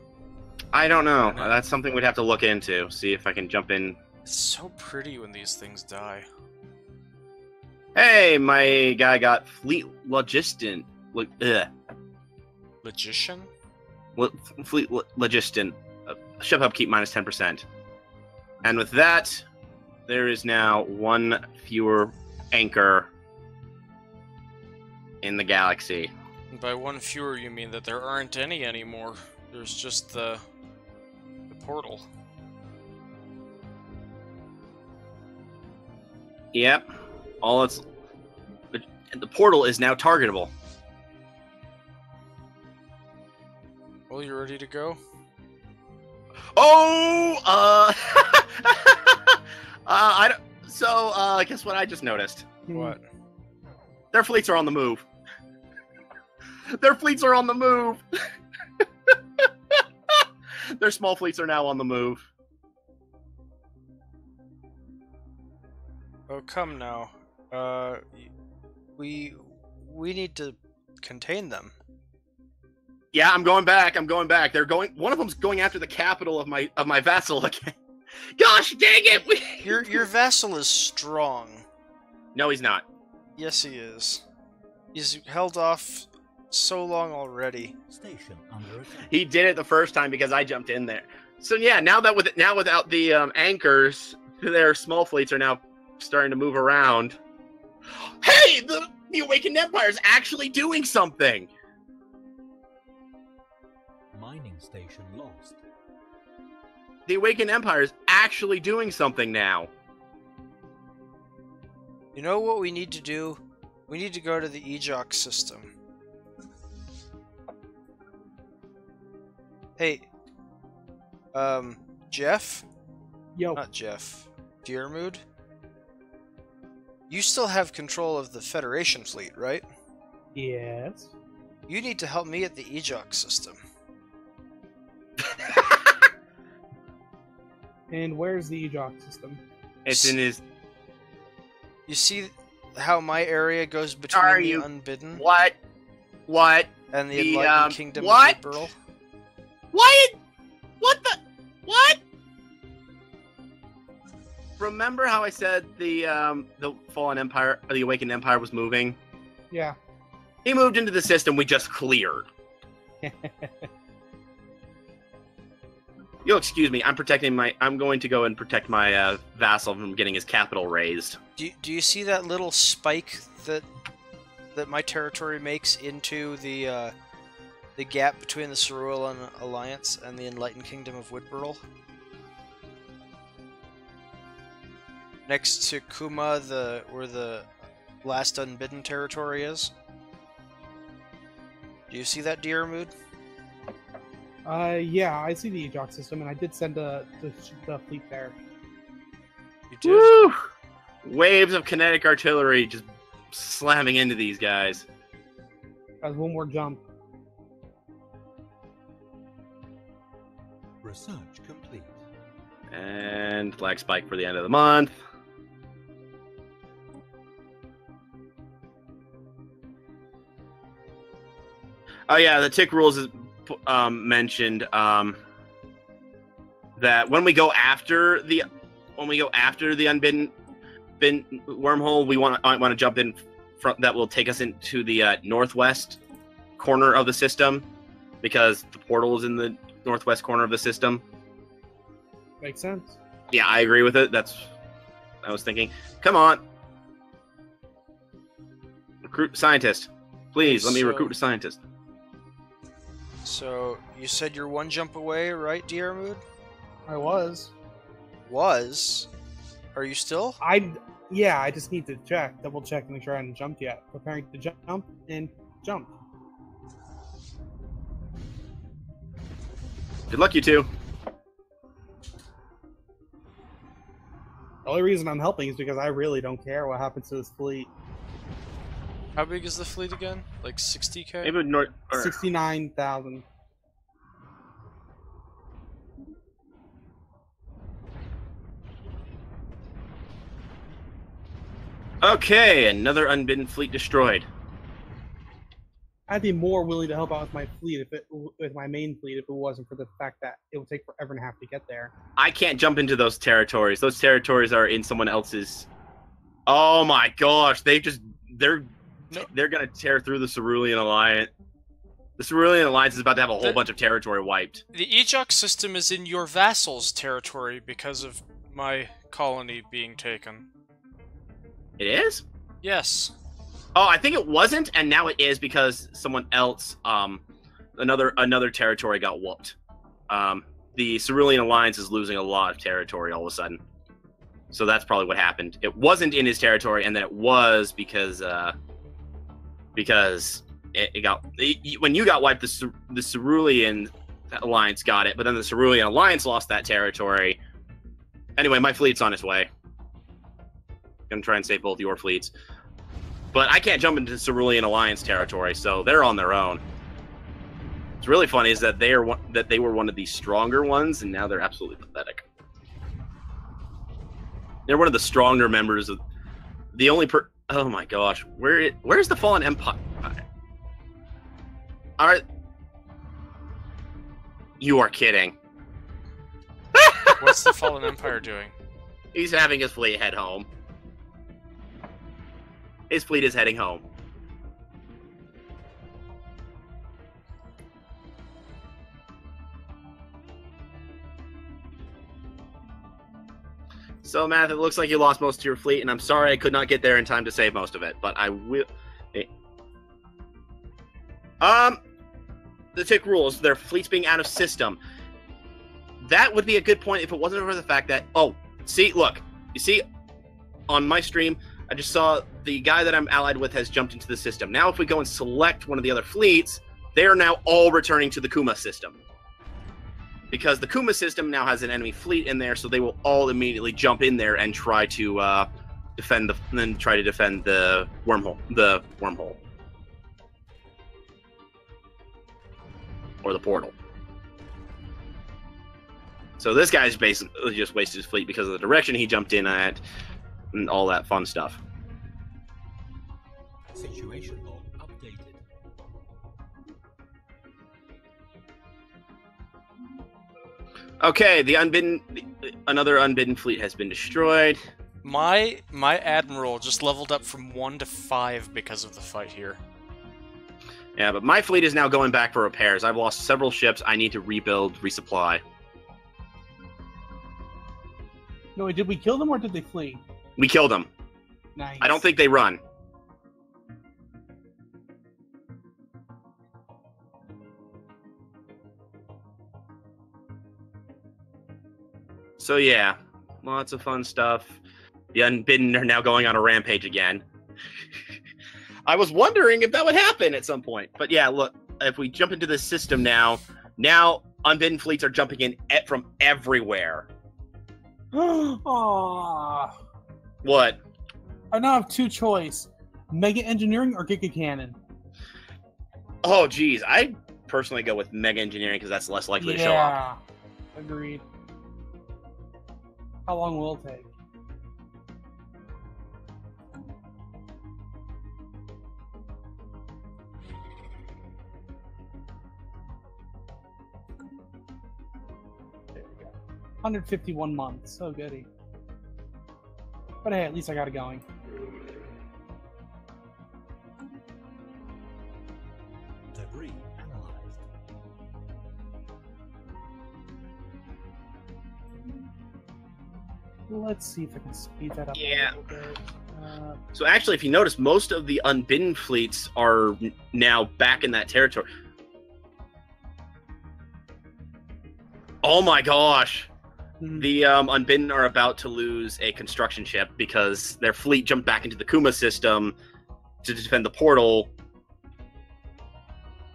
I don't know. That's something we'd have to look into. See if I can jump in. It's so pretty when these things die. Hey, my guy got fleet logistin. Logician? Fleet logistin. Ship upkeep minus 10%. And with that, there is now one fewer anchor in the galaxy. And by one fewer, you mean that there aren't any anymore. There's just the portal. Yep. The portal is now targetable. Well, you ready to go? Oh, I don't. So, guess what I just noticed? What? Their fleets are on the move. Their fleets are on the move. Their small fleets are now on the move. Oh, come now. We need to contain them. Yeah, I'm going back. They're going. One of them's going after the capital of my vassal again. Gosh dang it! Your vassal is strong. No, he's not. Yes, he is. He's held off so long already. Station under attack. He did it the first time because I jumped in there. So yeah, now without the anchors, their small fleets are now starting to move around. Hey, the Awakened Empire is actually doing something. Mining station lost. The Awakened Empire is actually doing something now. You know what we need to do? We need to go to the EJOC system. Hey, Jeff? Yo. Not Jeff. Dearmood? You still have control of the Federation fleet, right? Yes. You need to help me at the EJOC system. And where's the EJOC system? It's in his. You see how my area goes between Are the you- Unbidden What? and the the, Enlightened Kingdom what? of Burl? What? What the? What? Remember how I said the Fallen Empire, or the Awakened Empire, was moving? Yeah. He moved into the system we just cleared. You'll excuse me. I'm going to go and protect my vassal from getting his capital raised. Do you see that little spike that my territory makes into the gap between the Cerulean Alliance and the Enlightened Kingdom of Woodburl? Next to Kuma, where the last unbidden territory is. Do you see that, Diarmud? Yeah, I see the Ajax system, and I did send the fleet there. You did? Woo! Waves of kinetic artillery just slamming into these guys. As one more jump. Research complete. And flag spike for the end of the month. Oh yeah, the tick rules is mentioned that when we go after the unbidden wormhole, we want to jump in front. That will take us into the northwest corner of the system, because the portal is in the northwest corner of the system. Makes sense. Yeah, I agree with it. That's what I was thinking. Come on, recruit scientist, please. Let me recruit a scientist. So, you said you're one jump away, right, Diarmud? I was. Was? Are you still? Yeah, I just need to double check, and make sure I haven't jumped yet. Preparing to jump, and jump. Good luck, you two. The only reason I'm helping is because I really don't care what happens to this fleet. How big is the fleet again? Like 60k? Maybe north. 69,000. Okay, another unbidden fleet destroyed. I'd be more willing to help out with my fleet with my main fleet if it wasn't for the fact that it would take forever and a half to get there. I can't jump into those territories. Those territories are in someone else's. Oh my gosh, they're gonna tear through the Cerulean Alliance. The Cerulean Alliance is about to have a whole bunch of territory wiped. The Ajax system is in your vassal's territory because of my colony being taken. It is? Yes. Oh, I think it wasn't, and now it is because someone else, another territory got whooped. The Cerulean Alliance is losing a lot of territory all of a sudden. So that's probably what happened. It wasn't in his territory, and then it was because it got... when you got wiped, the Cerulean Alliance got it, but then the Cerulean Alliance lost that territory. Anyway, my fleet's on its way. Gonna try and save both your fleets. But I can't jump into Cerulean Alliance territory, so they're on their own. What's really funny is that they were one of the stronger ones, and now they're absolutely pathetic. They're one of the stronger members of the only oh my gosh, where's the Fallen Empire? You are kidding. What's the Fallen Empire doing? He's having his fleet head home. His fleet is heading home. So, Matt, it looks like you lost most of your fleet, and I'm sorry I could not get there in time to save most of it, but I will... The tick rules, their fleets being out of system. That would be a good point if it wasn't for the fact that... Oh, see, look. You see, on my stream, I just saw the guy that I'm allied with has jumped into the system. Now, if we go and select one of the other fleets, they are now all returning to the Kuma system. Because the Kuma system now has an enemy fleet in there, so they will all immediately jump in there and try to defend the wormhole. Or the portal. So this guy's basically just wasted his fleet because of the direction he jumped in at and all that fun stuff. Situation log updated. Okay, another unbidden fleet has been destroyed. My admiral just leveled up from 1 to 5 because of the fight here. Yeah, but my fleet is now going back for repairs. I've lost several ships. I need to rebuild, resupply. No, wait, did we kill them or did they flee? We killed them. Nice. I don't think they run. So yeah, lots of fun stuff. The Unbidden are now going on a rampage again. I was wondering if that would happen at some point. But yeah, look, if we jump into this system now Unbidden fleets are jumping in from everywhere. Aww. What? I now have two choice: Mega Engineering or Giga Cannon. Oh, geez. I personally go with Mega Engineering because that's less likely to show up. Yeah, agreed. How long will it take? There we go. 151 months. So goody. But hey, at least I got it going. Debris analyzed. Let's see if I can speed that up Yeah. a little bit. So actually, if you notice, most of the Unbidden fleets are now back in that territory. Oh my gosh! The Unbidden are about to lose a construction ship because their fleet jumped back into the Kuma system to defend the portal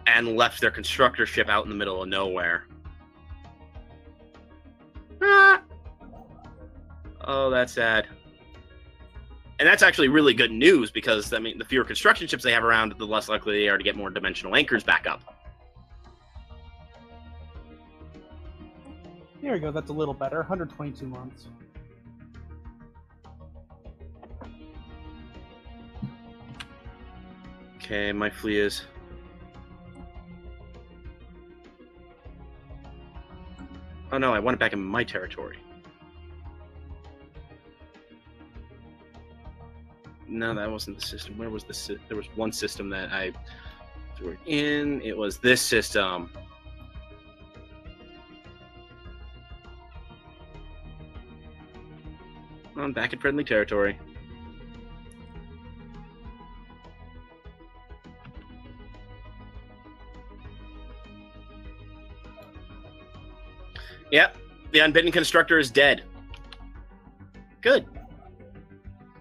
and left their constructor ship out in the middle of nowhere. Ah! Oh, that's sad. And that's actually really good news because, I mean, the fewer construction ships they have around, the less likely they are to get more dimensional anchors back up. There we go. That's a little better. 122 months. Okay, my fleet is... Oh no, I want it back in my territory. No, that wasn't the system. Where was the there was one system that I threw it in. It was this system. I'm back in friendly territory. Yep, the Unbidden Constructor is dead. Good.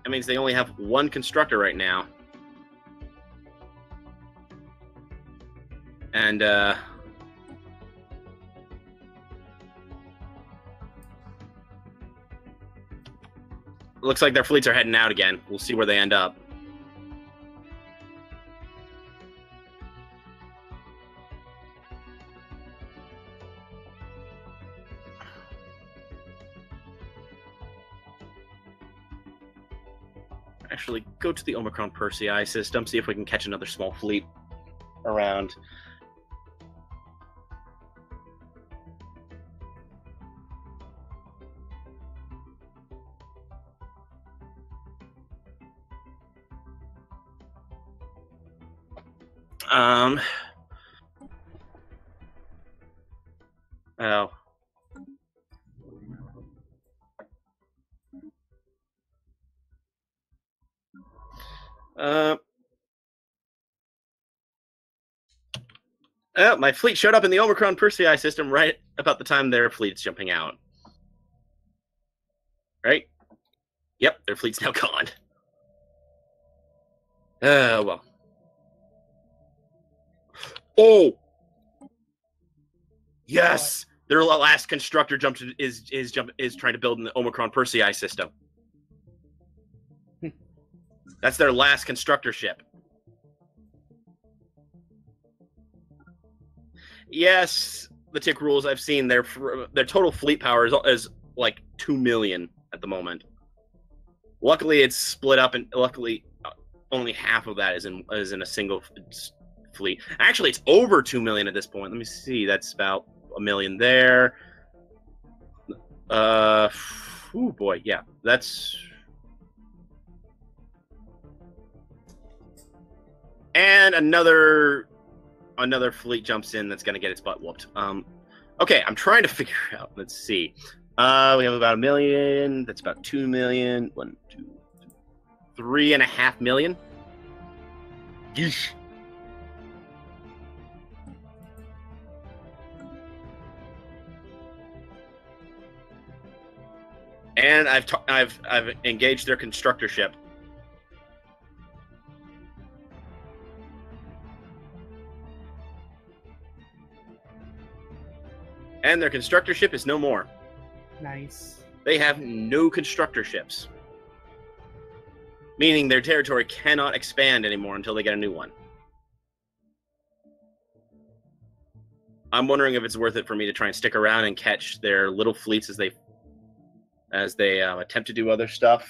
That means they only have one constructor right now. And, looks like their fleets are heading out again. We'll see where they end up. Actually, go to the Omicron Persei system, see if we can catch another small fleet around. Oh. Oh, my fleet showed up in the Omicron Persei system right about the time their fleet's jumping out. Right? Yep, their fleet's now gone. Well. Oh! Yes! Their last constructor is trying to build in the Omicron Persei system. That's their last constructor ship. Yes, the tick rules I've seen, their total fleet power is like 2 million at the moment. Luckily, it's split up, and luckily, only half of that is in a single fleet. Actually, it's over 2 million at this point. Let me see. That's about 1 million there. Oh boy, yeah, that's. And another fleet jumps in that's going to get its butt whooped. Okay, I'm trying to figure out. Let's see. We have about 1 million. That's about 2 million. 1, 2, 3.5 million. Yeesh. And I've engaged their constructor ship. And their constructor ship is no more. Nice. They have no constructor ships. Meaning their territory cannot expand anymore until they get a new one. I'm wondering if it's worth it for me to try and stick around and catch their little fleets as they attempt to do other stuff,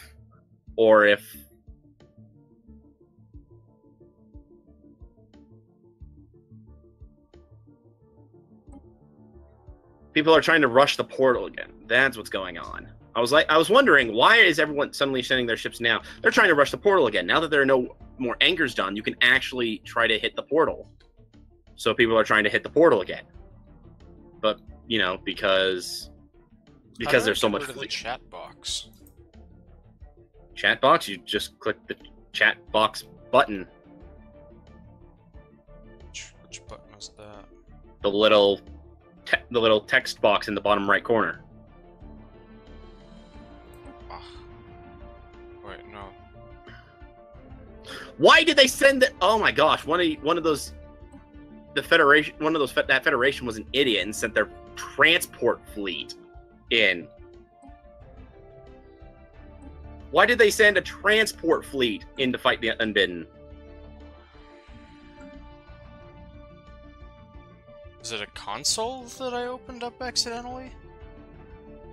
or if people are trying to rush the portal again. That's what's going on. I was wondering, why is everyone suddenly sending their ships now? They're trying to rush the portal again. Now that there are no more anchors done, you can actually try to hit the portal. So people are trying to hit the portal again. But, you know, because there's so much the chat box. Chat box? You just click the chat box button. Which button is that? The little text box in the bottom right corner. Wait, no. Why did they send it? Oh my gosh! One of those, the Federation. That Federation was an idiot and sent their transport fleet in. Why did they send a transport fleet in to fight the Unbidden? Is it a console that I opened up accidentally?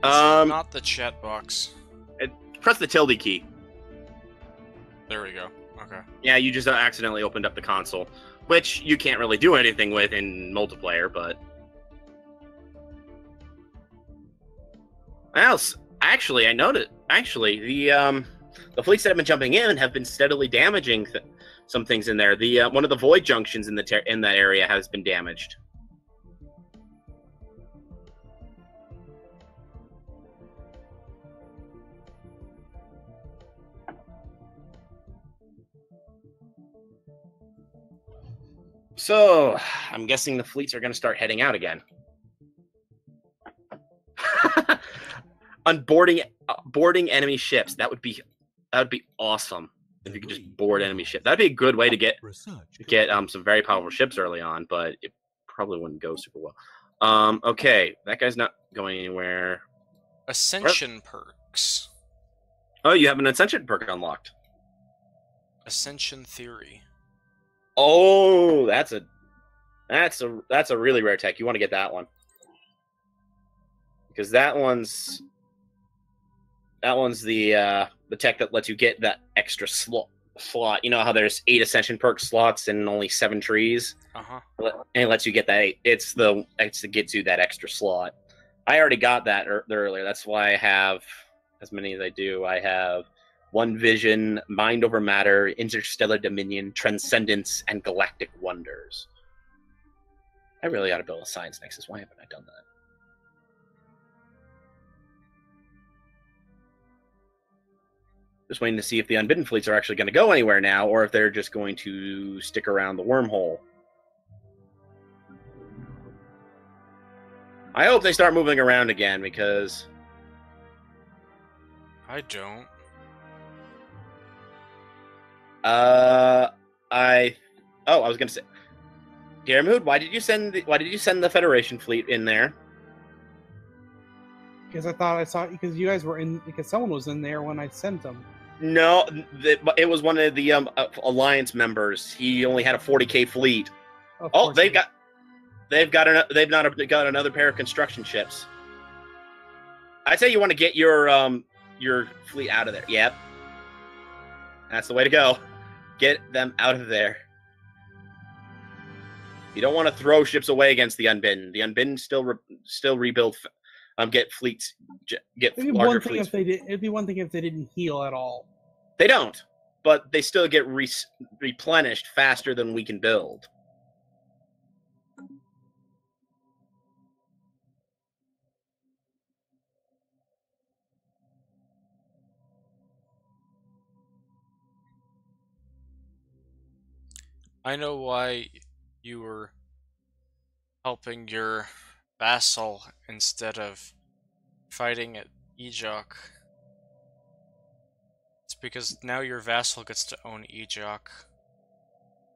Not the chat box. Press the tilde key. There we go. Okay. Yeah, you just accidentally opened up the console, which you can't really do anything with in multiplayer, but... else, actually, I noticed. Actually, the fleets that have been jumping in have been steadily damaging some things in there. The one of the void junctions in that area has been damaged. So, I'm guessing the fleets are going to start heading out again. Boarding enemy ships. That would be awesome if you could just board enemy ships. That'd be a good way to get some very powerful ships early on, but it probably wouldn't go super well. Okay, that guy's not going anywhere. Ascension perks. Oh, you have an Ascension perk unlocked. Ascension Theory. Oh, that's a really rare tech. You want to get that one. Because that one's the tech that lets you get that extra slot. You know how there's 8 Ascension perk slots and only 7 trees? Uh-huh. And it lets you get that 8. It's the gets you that extra slot. I already got that earlier. That's why I have as many as I do. I have One Vision, Mind Over Matter, Interstellar Dominion, Transcendence, and Galactic Wonders. I really ought to build a Science Nexus. Why haven't I done that? Just waiting to see if the Unbidden fleets are actually going to go anywhere now, or if they're just going to stick around the wormhole. I hope they start moving around again, because... I don't. I was going to say... Garamood, why did you send the Federation fleet in there? Because I thought I saw because you guys were in because someone was in there when I sent them. No, it was one of the Alliance members. He only had a 40k fleet. Oh, they've got another pair of construction ships. I'd say you want to get your fleet out of there. Yep, that's the way to go. Get them out of there. You don't want to throw ships away against the Unbidden. The Unbidden still rebuild. Get fleets. Get larger fleets. It'd be one thing if they didn't heal at all. They don't, but they still get replenished faster than we can build. I know why you were helping your vassal instead of fighting at Ejok. It's because now your vassal gets to own Ejok.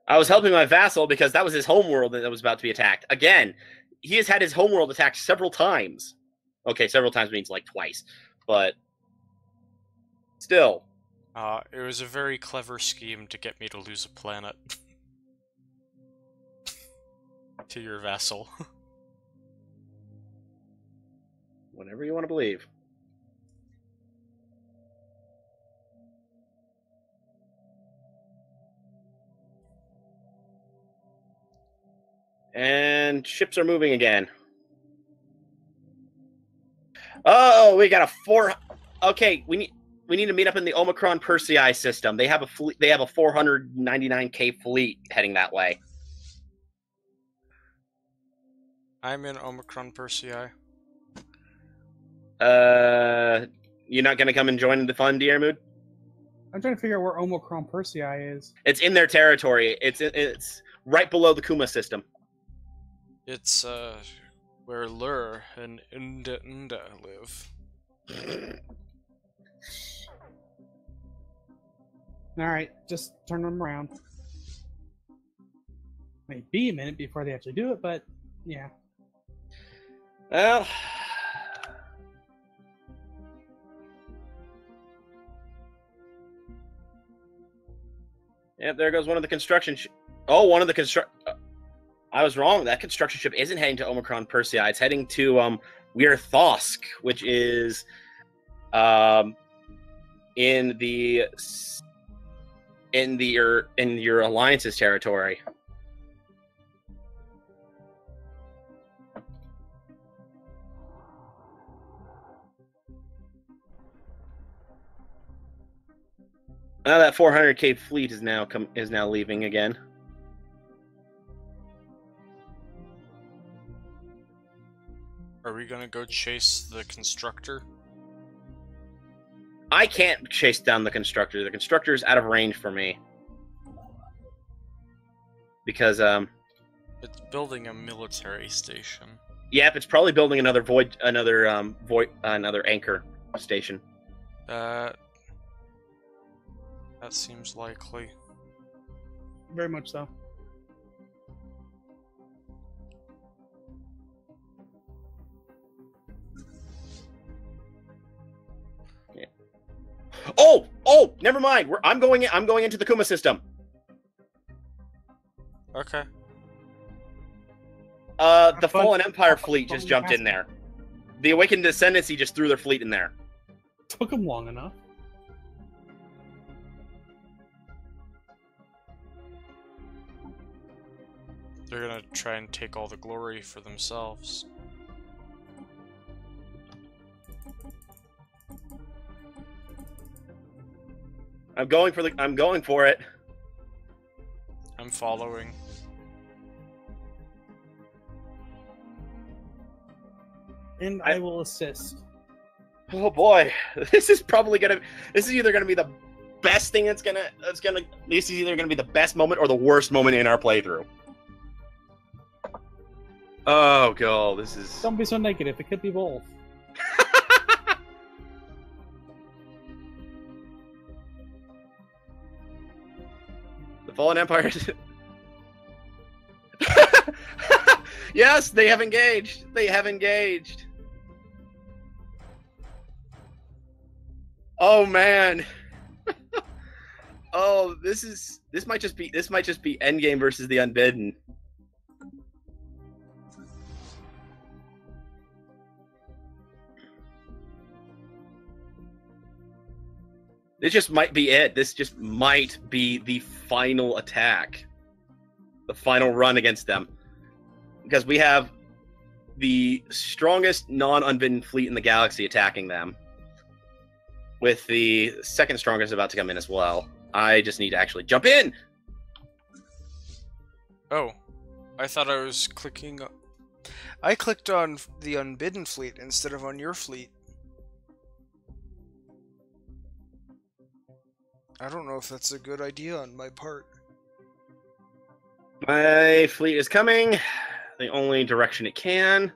I was helping my vassal because that was his homeworld that was about to be attacked. Again, he has had his homeworld attacked several times. Okay, several times means like twice, but still. It was a very clever scheme to get me to lose a planet. To your vassal. Whatever you want to believe. And ships are moving again. Oh, we got a 4. Okay, we need to meet up in the Omicron Persei system. They have a fleet. They have a 499k fleet heading that way. I'm in Omicron Persei. You're not gonna come and join the fun, Diermood? I'm trying to figure out where Omicron Persei is. It's in their territory. It's right below the Kuma system. It's, where Lur and Unda live. Alright, just turn them around. May be a minute before they actually do it, but yeah. Well, yeah, there goes one of the construction. One of the I was wrong. That construction ship isn't heading to Omicron Persei. It's heading to Weir Thosk, which is in your alliance's territory. Now that 400k fleet is now leaving again. Are we gonna go chase the constructor? I can't chase down the constructor. The constructor is out of range for me. Because It's building a military station. yep, it's probably building another anchor station. That seems likely. Very much so. Yeah. Oh, never mind. I'm going into the Kuma system. Okay. The Fallen Empire fleet just jumped in there. The Awakened Descendancy just threw their fleet in there. Took them long enough. They're gonna try and take all the glory for themselves. I'm going for it. I'm following. I And I will assist. Oh boy, this is either gonna be the best thing this is either gonna be the best moment or the worst moment in our playthrough. Oh god, this is. Don't be so negative. It could be both. The Fallen Empire. Yes, they have engaged. They have engaged. Oh man. Oh, this might just be Endgame versus the Unbidden. This just might be it. This just might be the final attack. The final run against them. Because we have the strongest non-Unbidden fleet in the galaxy attacking them. With the second strongest about to come in as well. I just need to actually jump in! Oh, I thought I was clicking... I clicked on the Unbidden fleet instead of on your fleet. I don't know if that's a good idea on my part. My fleet is coming. The only direction it can.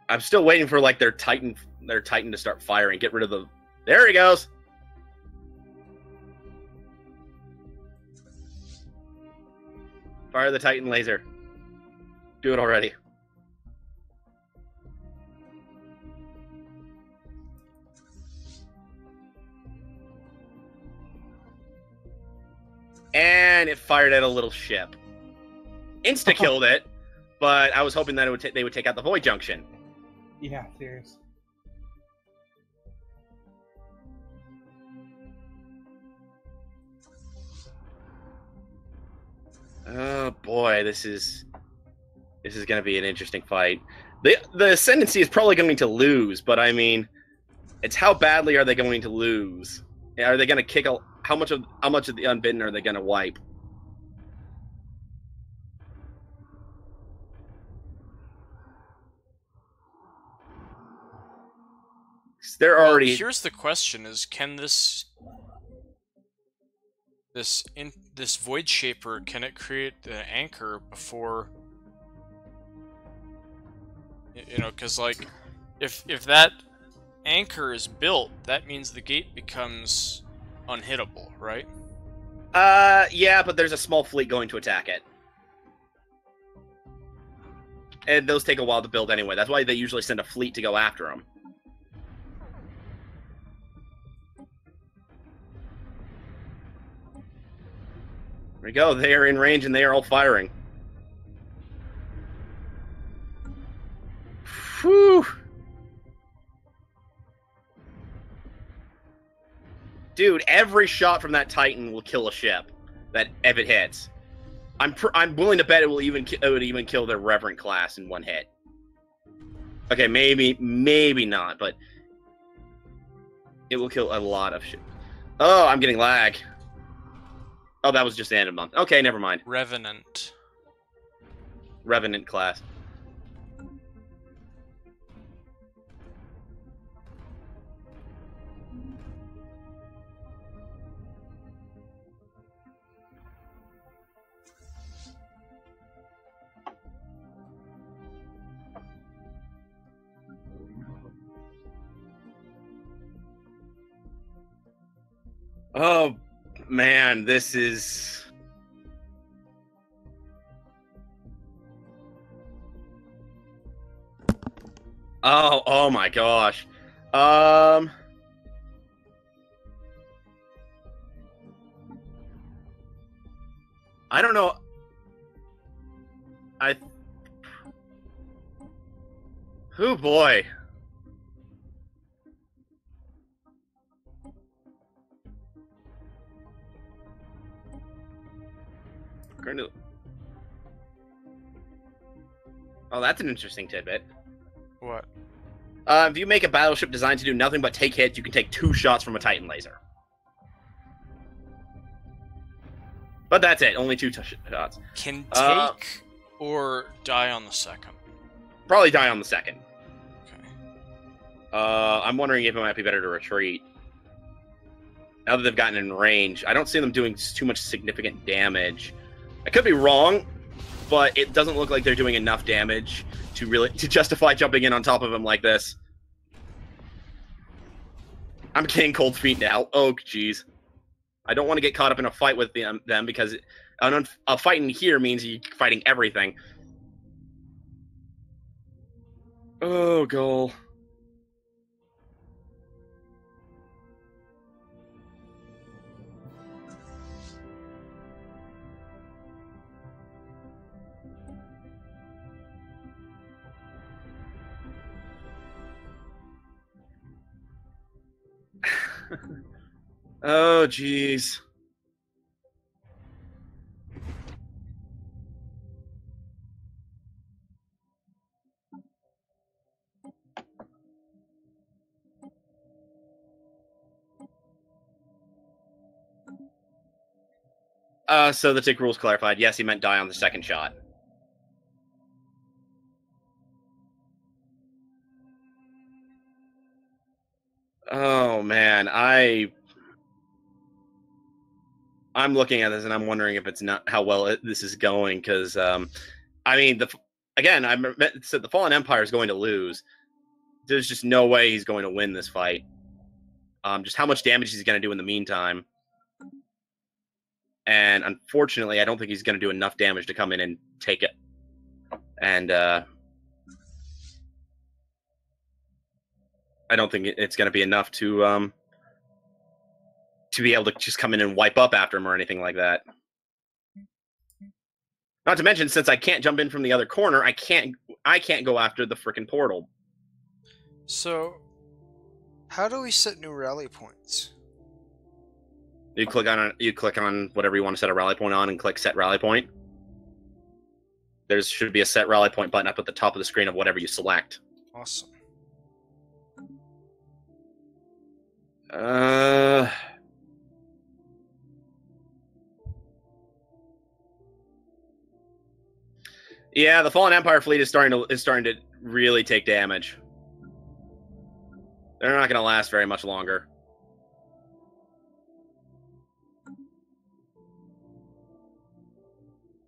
I'm still waiting for like their Titan to start firing. Get rid of the. There he goes. Fire the Titan laser. Do it already. And it fired at a little ship. Insta-killed it, but I was hoping that they would take out the Void Junction. Yeah, serious. Oh boy, this is going to be an interesting fight. The Ascendancy is probably going to lose, but I mean, it's how badly are they going to lose? Are they going to kick how much of the Unbidden are they going to wipe? They're already. Well, here's the question: is can this Void Shaper, can it create the anchor before? You know, because like, if that anchor is built, that means the gate becomes unhittable, right? Yeah, but there's a small fleet going to attack it. And those take a while to build anyway. That's why they usually send a fleet to go after them. There we go. They are in range and they are all firing. Whew. Dude, every shot from that Titan will kill a ship. That if it hits, I'm willing to bet it would even kill their Reverend class in one hit. Okay, maybe not, but it will kill a lot of shit. Oh, I'm getting lag. Oh, that was just the end of month. Okay, never mind. Revenant class. Oh, man, this is... Oh my gosh. I don't know. Oh boy. Oh, that's an interesting tidbit. What? If you make a battleship designed to do nothing but take hits, you can take 2 shots from a Titan laser. But that's it. Only 2 shots. Can take or die on the second? Probably die on the second. Okay. I'm wondering if it might be better to retreat. Now that they've gotten in range, I don't see them doing too much significant damage. I could be wrong, but it doesn't look like they're doing enough damage to justify jumping in on top of him like this. I'm getting cold feet now. Oh, jeez. I don't want to get caught up in a fight with them because a fight in here means you're fighting everything. Oh, goal. Oh, jeez. So the tick rule's clarified. Yes, he meant die on the second shot. Oh, man. I'm looking at this and I'm wondering if it's not how well this is going, because I mean, I said the Fallen Empire is going to lose. There's just no way he's going to win this fight. Just how much damage he's going to do in the meantime. And unfortunately, I don't think he's going to do enough damage to come in and take it. And I don't think it's going to be enough to be able to just come in and wipe up after him or anything like that. Not to mention, since I can't jump in from the other corner, I can't go after the frickin' portal. So, how do we set new rally points? You click on whatever you want to set a rally point on and click set rally point. There should be a set rally point button up at the top of the screen of whatever you select. Awesome. Yeah, the Fallen Empire fleet is starting to really take damage. They're not going to last very much longer.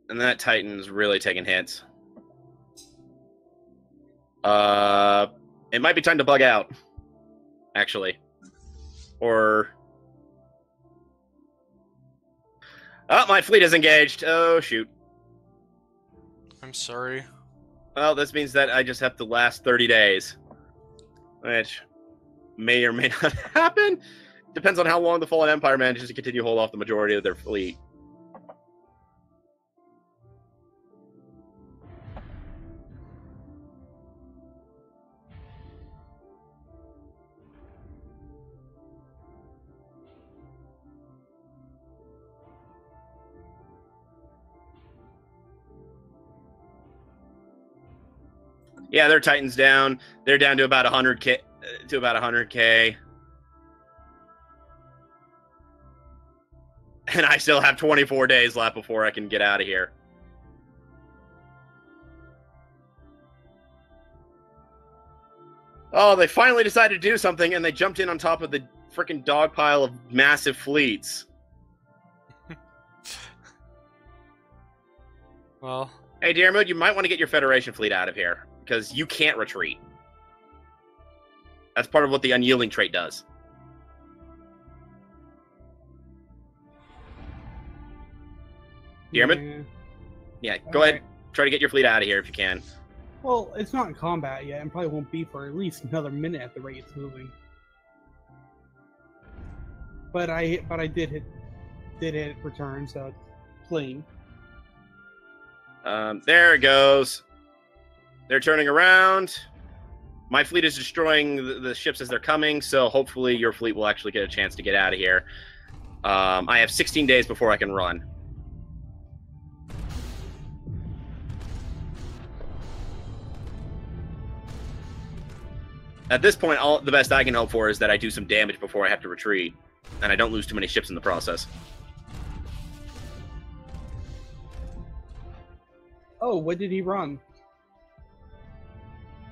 And that Titan's really taking hits. It might be time to bug out, actually. Or... Oh, my fleet is engaged. Oh, shoot. I'm sorry. Well, this means that I just have to last 30 days. Which may or may not happen. Depends on how long the Fallen Empire manages to continue to hold off the majority of their fleet. Yeah, their Titan's down. They're down to about 100K. And I still have 24 days left before I can get out of here. Oh, they finally decided to do something, and they jumped in on top of the frickin' dog pile of massive fleets. Well... Hey, Diarmuid, you might want to get your Federation fleet out of here, because you can't retreat. That's part of what the unyielding trait does. Diarmuid? Yeah, go ahead. Try to get your fleet out of here if you can. Well, it's not in combat yet, and probably won't be for at least another minute at the rate it's moving. But I did hit return, so it's clean. There it goes. They're turning around. My fleet is destroying the ships as they're coming, so hopefully your fleet will actually get a chance to get out of here. I have 16 days before I can run. At this point, the best I can hope for is that I do some damage before I have to retreat, and I don't lose too many ships in the process. Oh, what did he run?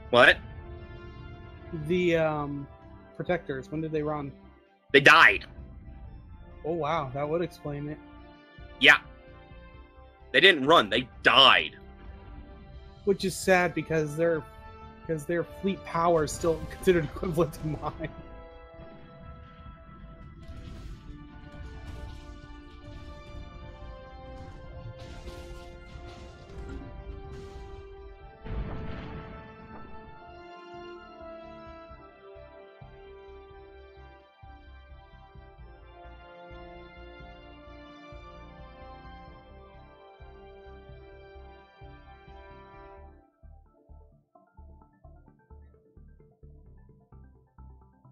What? The protectors. When did they run? They died. Oh wow, that would explain it. Yeah. They didn't run. They died. Which is sad because their fleet power is still considered equivalent to mine.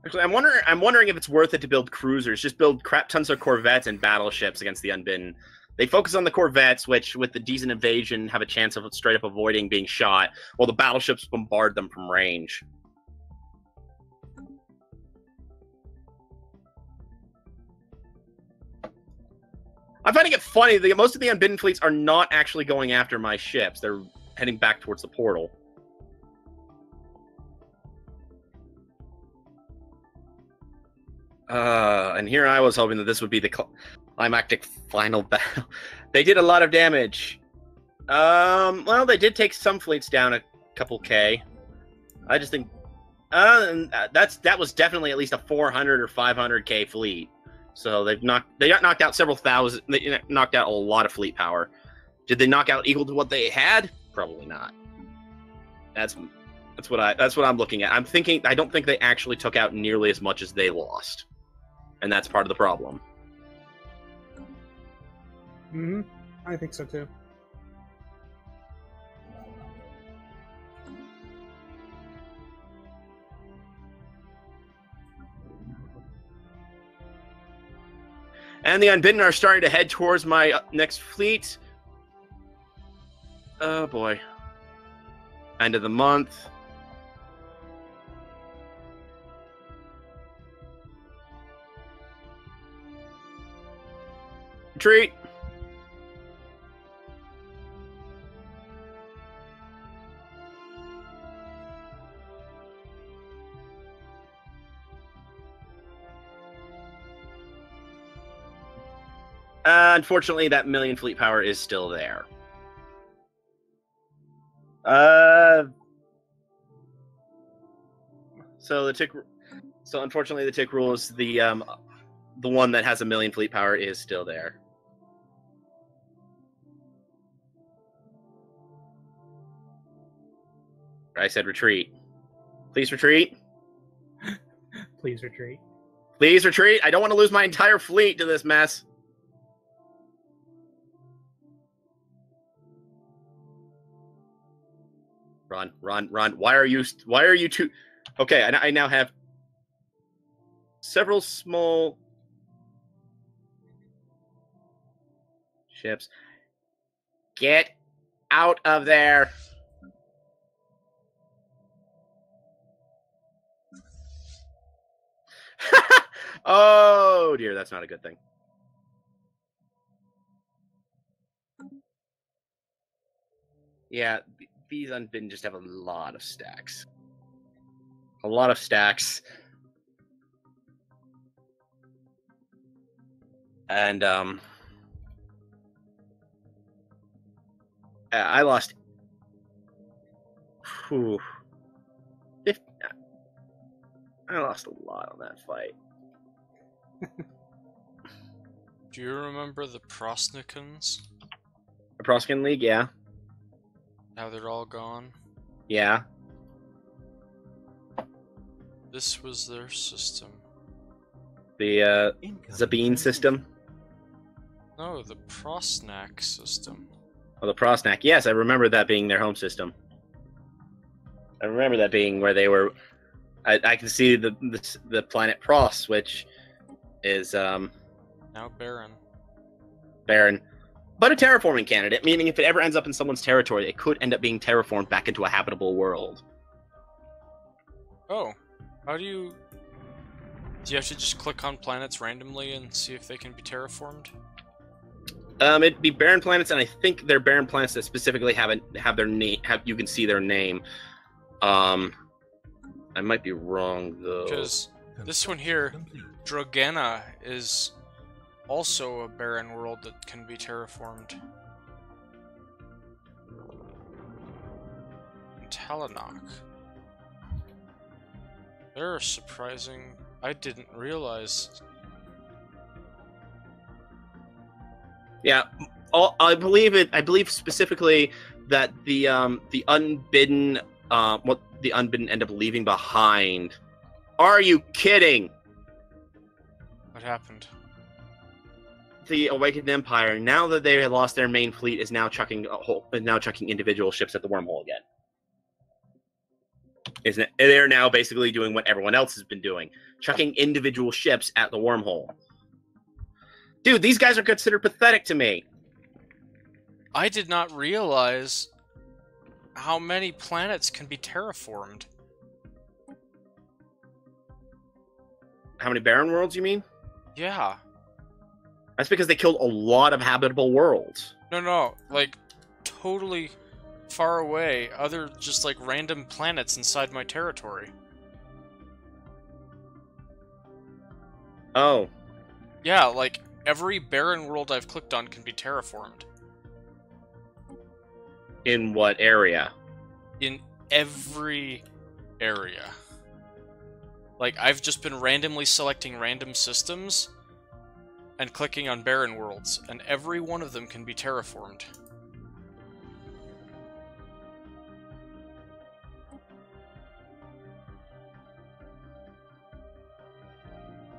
Actually, I'm wondering if it's worth it to build cruisers. Just build crap tons of corvettes and battleships against the Unbidden. They focus on the corvettes, which, with the decent invasion, have a chance of straight up avoiding being shot, while the battleships bombard them from range. I'm finding it funny that most of the Unbidden fleets are not actually going after my ships. They're heading back towards the portal. And here I was hoping that this would be the climactic final battle. They did a lot of damage. Well, they did take some fleets down a couple K. I just think, that was definitely at least a 400 or 500K fleet. So they got knocked out several thousand. They knocked out a lot of fleet power. Did they knock out equal to what they had? Probably not. That's what I'm looking at. I don't think they actually took out nearly as much as they lost, and that's part of the problem. I think so too. And the Unbidden are starting to head towards my next fleet. Oh boy. End of the month. Retreat. Unfortunately, that million fleet power is still there. So unfortunately, the tick rule is the one that has a million fleet power is still there. I said retreat. Please retreat. Please retreat. Please retreat. I don't want to lose my entire fleet to this mess. Run, run, run. Why are you two? Okay, I now have several small ships. Get out of there. Oh dear, that's not a good thing. Yeah, these Unbidden just have a lot of stacks. A lot of stacks. And I lost. Whew, I lost a lot on that fight. Do you remember the Prosnikans? The Proskin League, yeah. How they're all gone? Yeah. This was their system. The Zabine system. No, the Prosnak system. Oh, the Prosnak. Yes, I remember that being their home system. I remember that being where they were. I can see the planet Pros, which is now barren. Barren. But a terraforming candidate, meaning if it ever ends up in someone's territory, it could end up being terraformed back into a habitable world. Oh, how do you have to just click on planets randomly and see if they can be terraformed? It'd be barren planets, and I think they're barren planets that specifically have their name. You can see their name. I might be wrong though. Because this one here, Drogana, is also a barren world that can be terraformed. And Talanoch. They're surprising. I didn't realize. Yeah, I believe specifically that the Unbidden, what the Unbidden end up leaving behind. Are you kidding? What happened? The Awakened Empire, now that they had lost their main fleet, is now chucking individual ships at the wormhole again. Isn't it? They're now basically doing what everyone else has been doing, chucking individual ships at the wormhole. Dude, these guys are considered pathetic to me. I did not realize how many planets can be terraformed. How many barren worlds, you mean? Yeah. That's because they killed a lot of habitable worlds. No, like, totally far away, other just like random planets inside my territory. Oh, Yeah, like, every barren world I've clicked on can be terraformed. in what area? In every area. Like, I've just been randomly selecting random systems and clicking on barren worlds, and every one of them can be terraformed.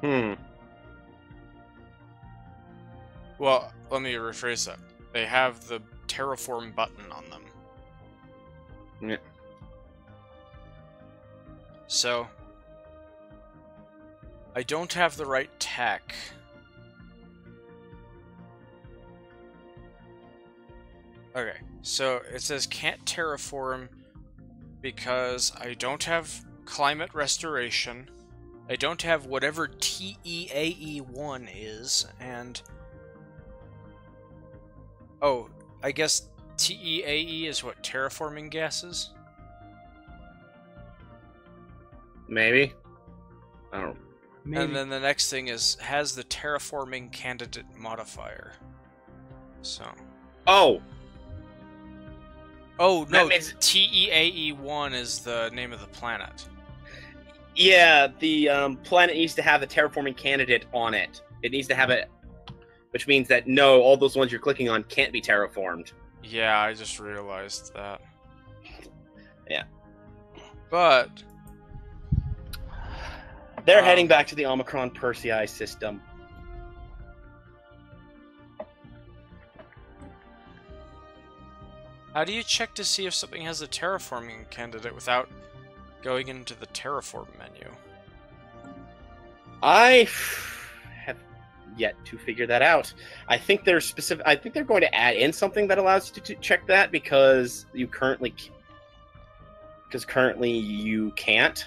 Hmm. Well, let me rephrase that. They have the terraform button on them. Yeah. So, I don't have the right tech. Okay, so it says can't terraform because I don't have climate restoration, I don't have whatever TEAE1 is, and... Oh, I guess TEAE is what, terraforming gases? Maybe. I don't know. Maybe. And then the next thing is, has the terraforming candidate modifier. So... Oh! Oh, no, That means- TEAE1 is the name of the planet. Yeah, the planet needs to have a terraforming candidate on it. It needs to have it, which means that no, all those ones you're clicking on can't be terraformed. Yeah, I just realized that. Yeah. But... They're heading back to the Omicron Persei system. How do you check to see if something has a terraforming candidate without going into the terraform menu? I have yet to figure that out. I think they're specific. I think they're going to add in something that allows you to check that because currently you can't.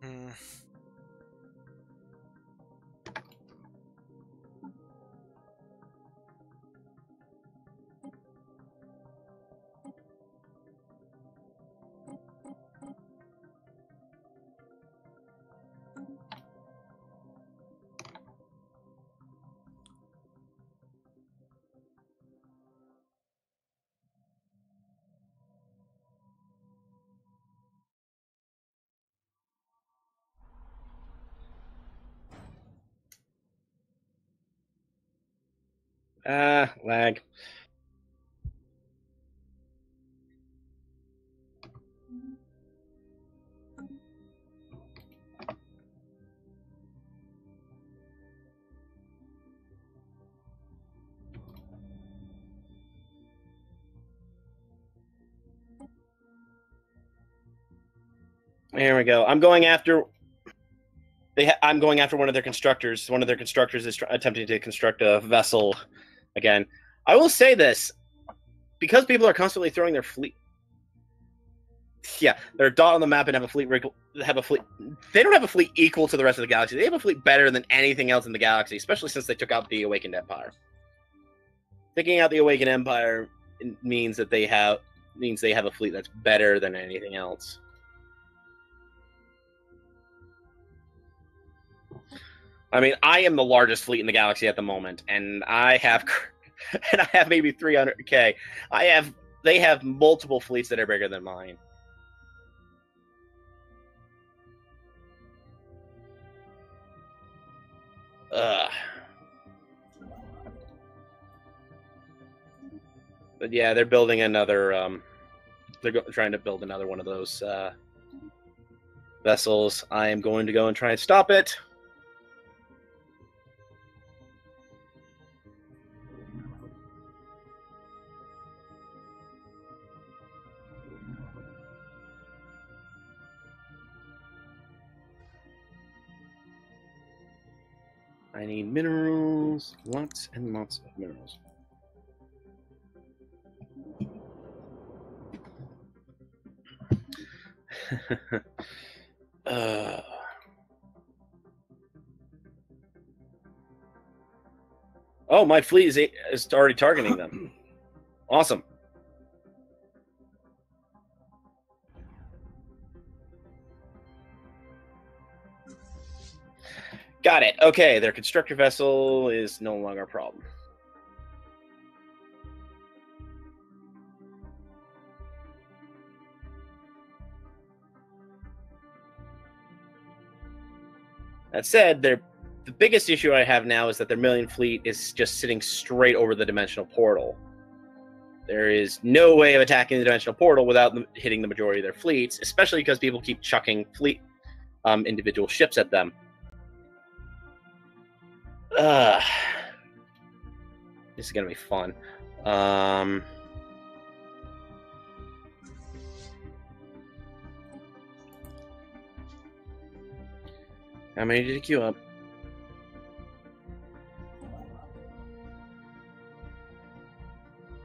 Hmm. Lag. There we go. I'm going after. I'm going after one of their constructors. One of their constructors is attempting to construct a vessel again. I will say this, because people are constantly throwing their fleet. Yeah, they're a dot on the map and have a fleet. They don't have a fleet equal to the rest of the galaxy. They have a fleet better than anything else in the galaxy, especially since they took out the Awakened Empire. Taking out the Awakened Empire means that they have a fleet that's better than anything else. I mean, I am the largest fleet in the galaxy at the moment, and I have maybe 300k. They have multiple fleets that are bigger than mine. But yeah, they're building another. They're trying to build another one of those vessels. I am going to go and try and stop it. I need minerals, lots and lots of minerals. Oh, my fleet is already targeting them. Awesome. Got it. Okay, their constructor vessel is no longer a problem. That said, the biggest issue I have now is that their million fleet is just sitting straight over the dimensional portal. There is no way of attacking the dimensional portal without them hitting the majority of their fleets, especially because people keep chucking individual ships at them. This is gonna be fun. How many did you queue up?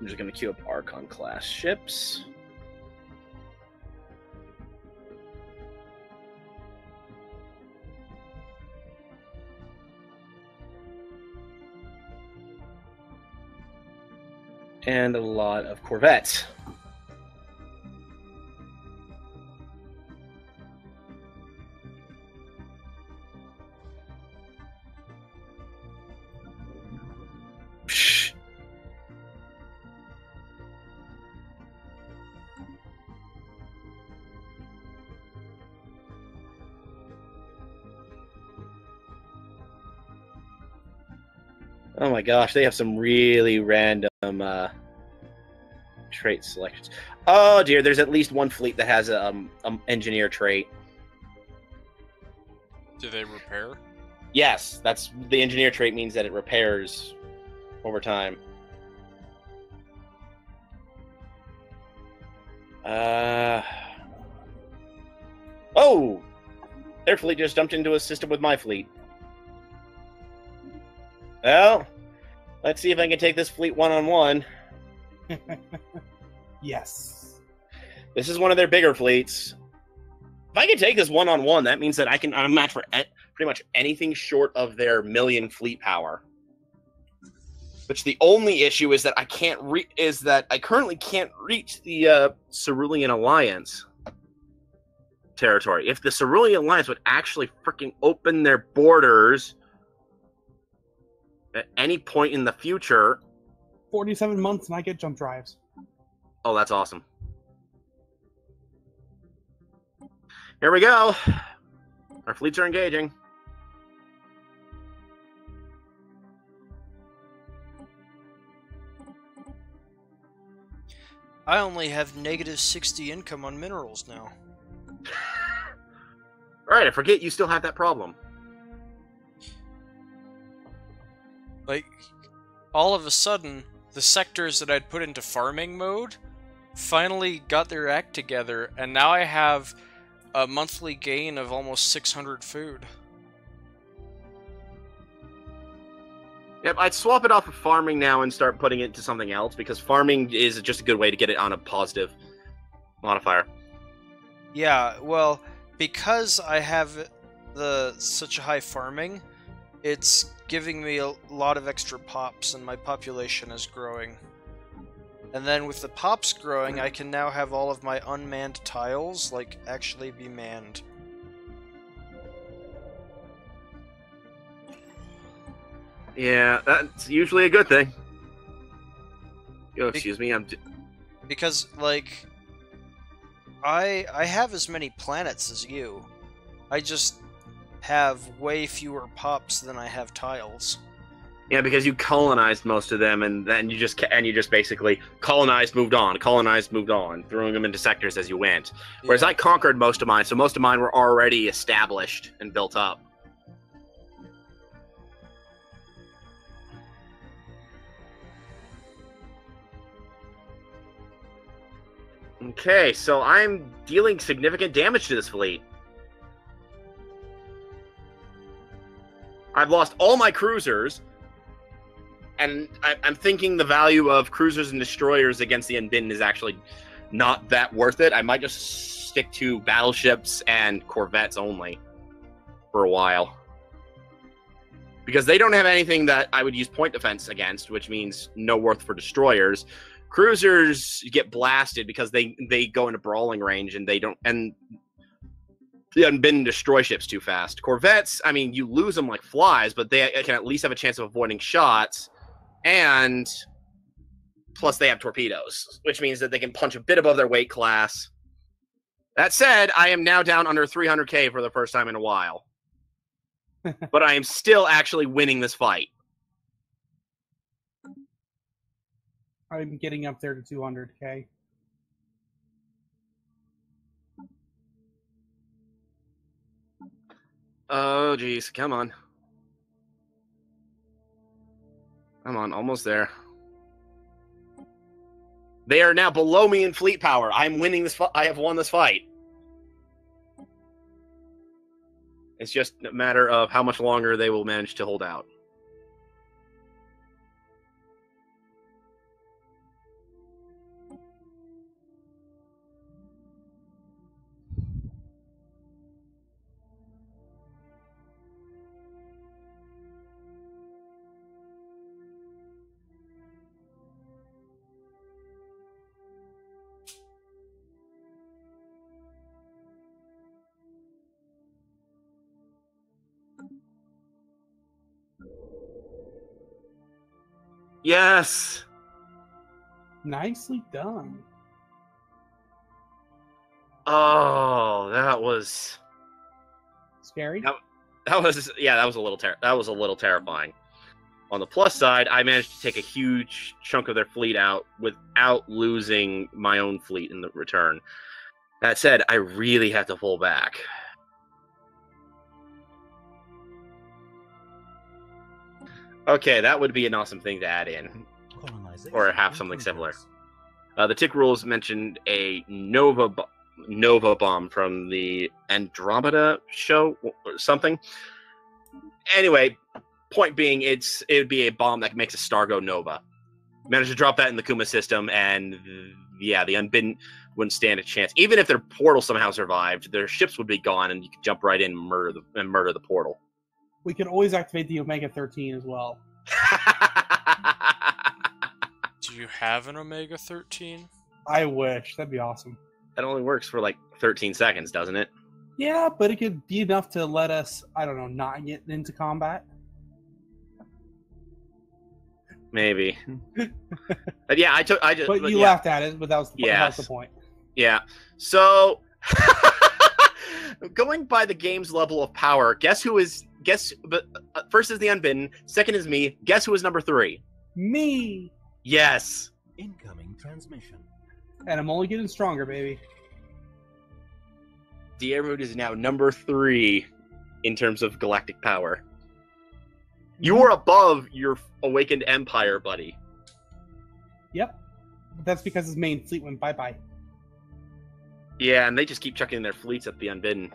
I'm just gonna queue up Archon class ships. And a lot of corvettes. Psh. Oh my gosh, they have some really random trait selections. Oh dear, there's at least one fleet that has a engineer trait. Do they repair? Yes, that's the engineer trait means that it repairs over time. Oh! Their fleet just jumped into a system with my fleet. Well, let's see if I can take this fleet one-on-one. Yes. This is one of their bigger fleets. If I can take this one-on-one, that means that I'm matched for pretty much anything short of their million fleet power. Which the only issue is that I currently can't reach the Cerulean Alliance territory. If the Cerulean Alliance would actually freaking open their borders at any point in the future. 47 months and I get jump drives. Oh, that's awesome. Here we go. Our fleets are engaging. I only have negative 60 income on minerals now. Alright, I forget you still have that problem. Like, all of a sudden, the sectors that I'd put into farming mode finally got their act together, and now I have a monthly gain of almost 600 food. Yep, I'd swap it off of farming now and start putting it into something else, because farming is just a good way to get it on a positive modifier. Yeah, well, because I have such a high farming, it's giving me a lot of extra pops, and my population is growing. And then with the pops growing, I can now have all of my unmanned tiles, like, actually be manned. Yeah, that's usually a good thing. Oh, excuse me, Because, like, I have as many planets as you. I just have way fewer pops than I have tiles. Yeah, because you colonized most of them, and then you just basically colonized, moved on, throwing them into sectors as you went. Whereas Yeah. I conquered most of mine, so most of mine were already established and built up. Okay, so I'm dealing significant damage to this fleet. I've lost all my cruisers, and I'm thinking the value of cruisers and destroyers against the Unbidden is actually not that worth it. I might just stick to battleships and corvettes only for a while. Because they don't have anything that I would use point defense against, which means no worth for destroyers. Cruisers get blasted because they go into brawling range and they unbidden destroy ships too fast. Corvettes, I mean, you lose them like flies, but they can at least have a chance of avoiding shots. And plus they have torpedoes, which means that they can punch a bit above their weight class. That said, I am now down under 300k for the first time in a while. But I am still actually winning this fight. I'm getting up there to 200k. Oh, geez. Come on. Come on. Almost there. They are now below me in fleet power. I'm winning this fight. I have won this fight. It's just a matter of how much longer they will manage to hold out. Yes. Nicely done. Oh, that was Scary. that was a little terrifying. On the plus side, I managed to take a huge chunk of their fleet out without losing my own fleet in the return. That said, I really have to pull back. Okay, that would be an awesome thing to add in. Or have something similar. The tick rules mentioned a Nova bomb from the Andromeda show or something. Anyway, point being, it would be a bomb that makes a star go Nova. Managed to drop that in the Kuma system, and yeah, the Unbidden wouldn't stand a chance. Even if their portal somehow survived, their ships would be gone, and you could jump right in and murder the portal. We could always activate the Omega 13 as well. Do you have an Omega 13? I wish. That'd be awesome. That only works for like 13 seconds, doesn't it? Yeah, but it could be enough to let us, I don't know, not get into combat. Maybe. But yeah, But you laughed at it, but that was the point. Yeah. So, going by the game's level of power, first is the Unbidden, second is me. Guess who is number 3? Me! Yes. Incoming transmission. And I'm only getting stronger, baby. Diermud is now number 3 in terms of galactic power. You are above your Awakened Empire, buddy. Yep. But that's because his main fleet went bye-bye. Yeah, and they just keep chucking their fleets at the Unbidden.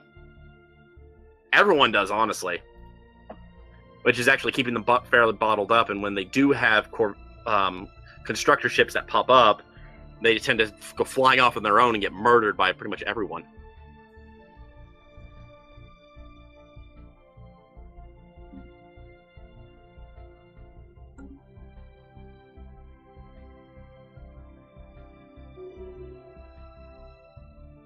Everyone does, honestly. Which is actually keeping them fairly bottled up, and when they do have constructor ships that pop up, they tend to go flying off on their own and get murdered by pretty much everyone.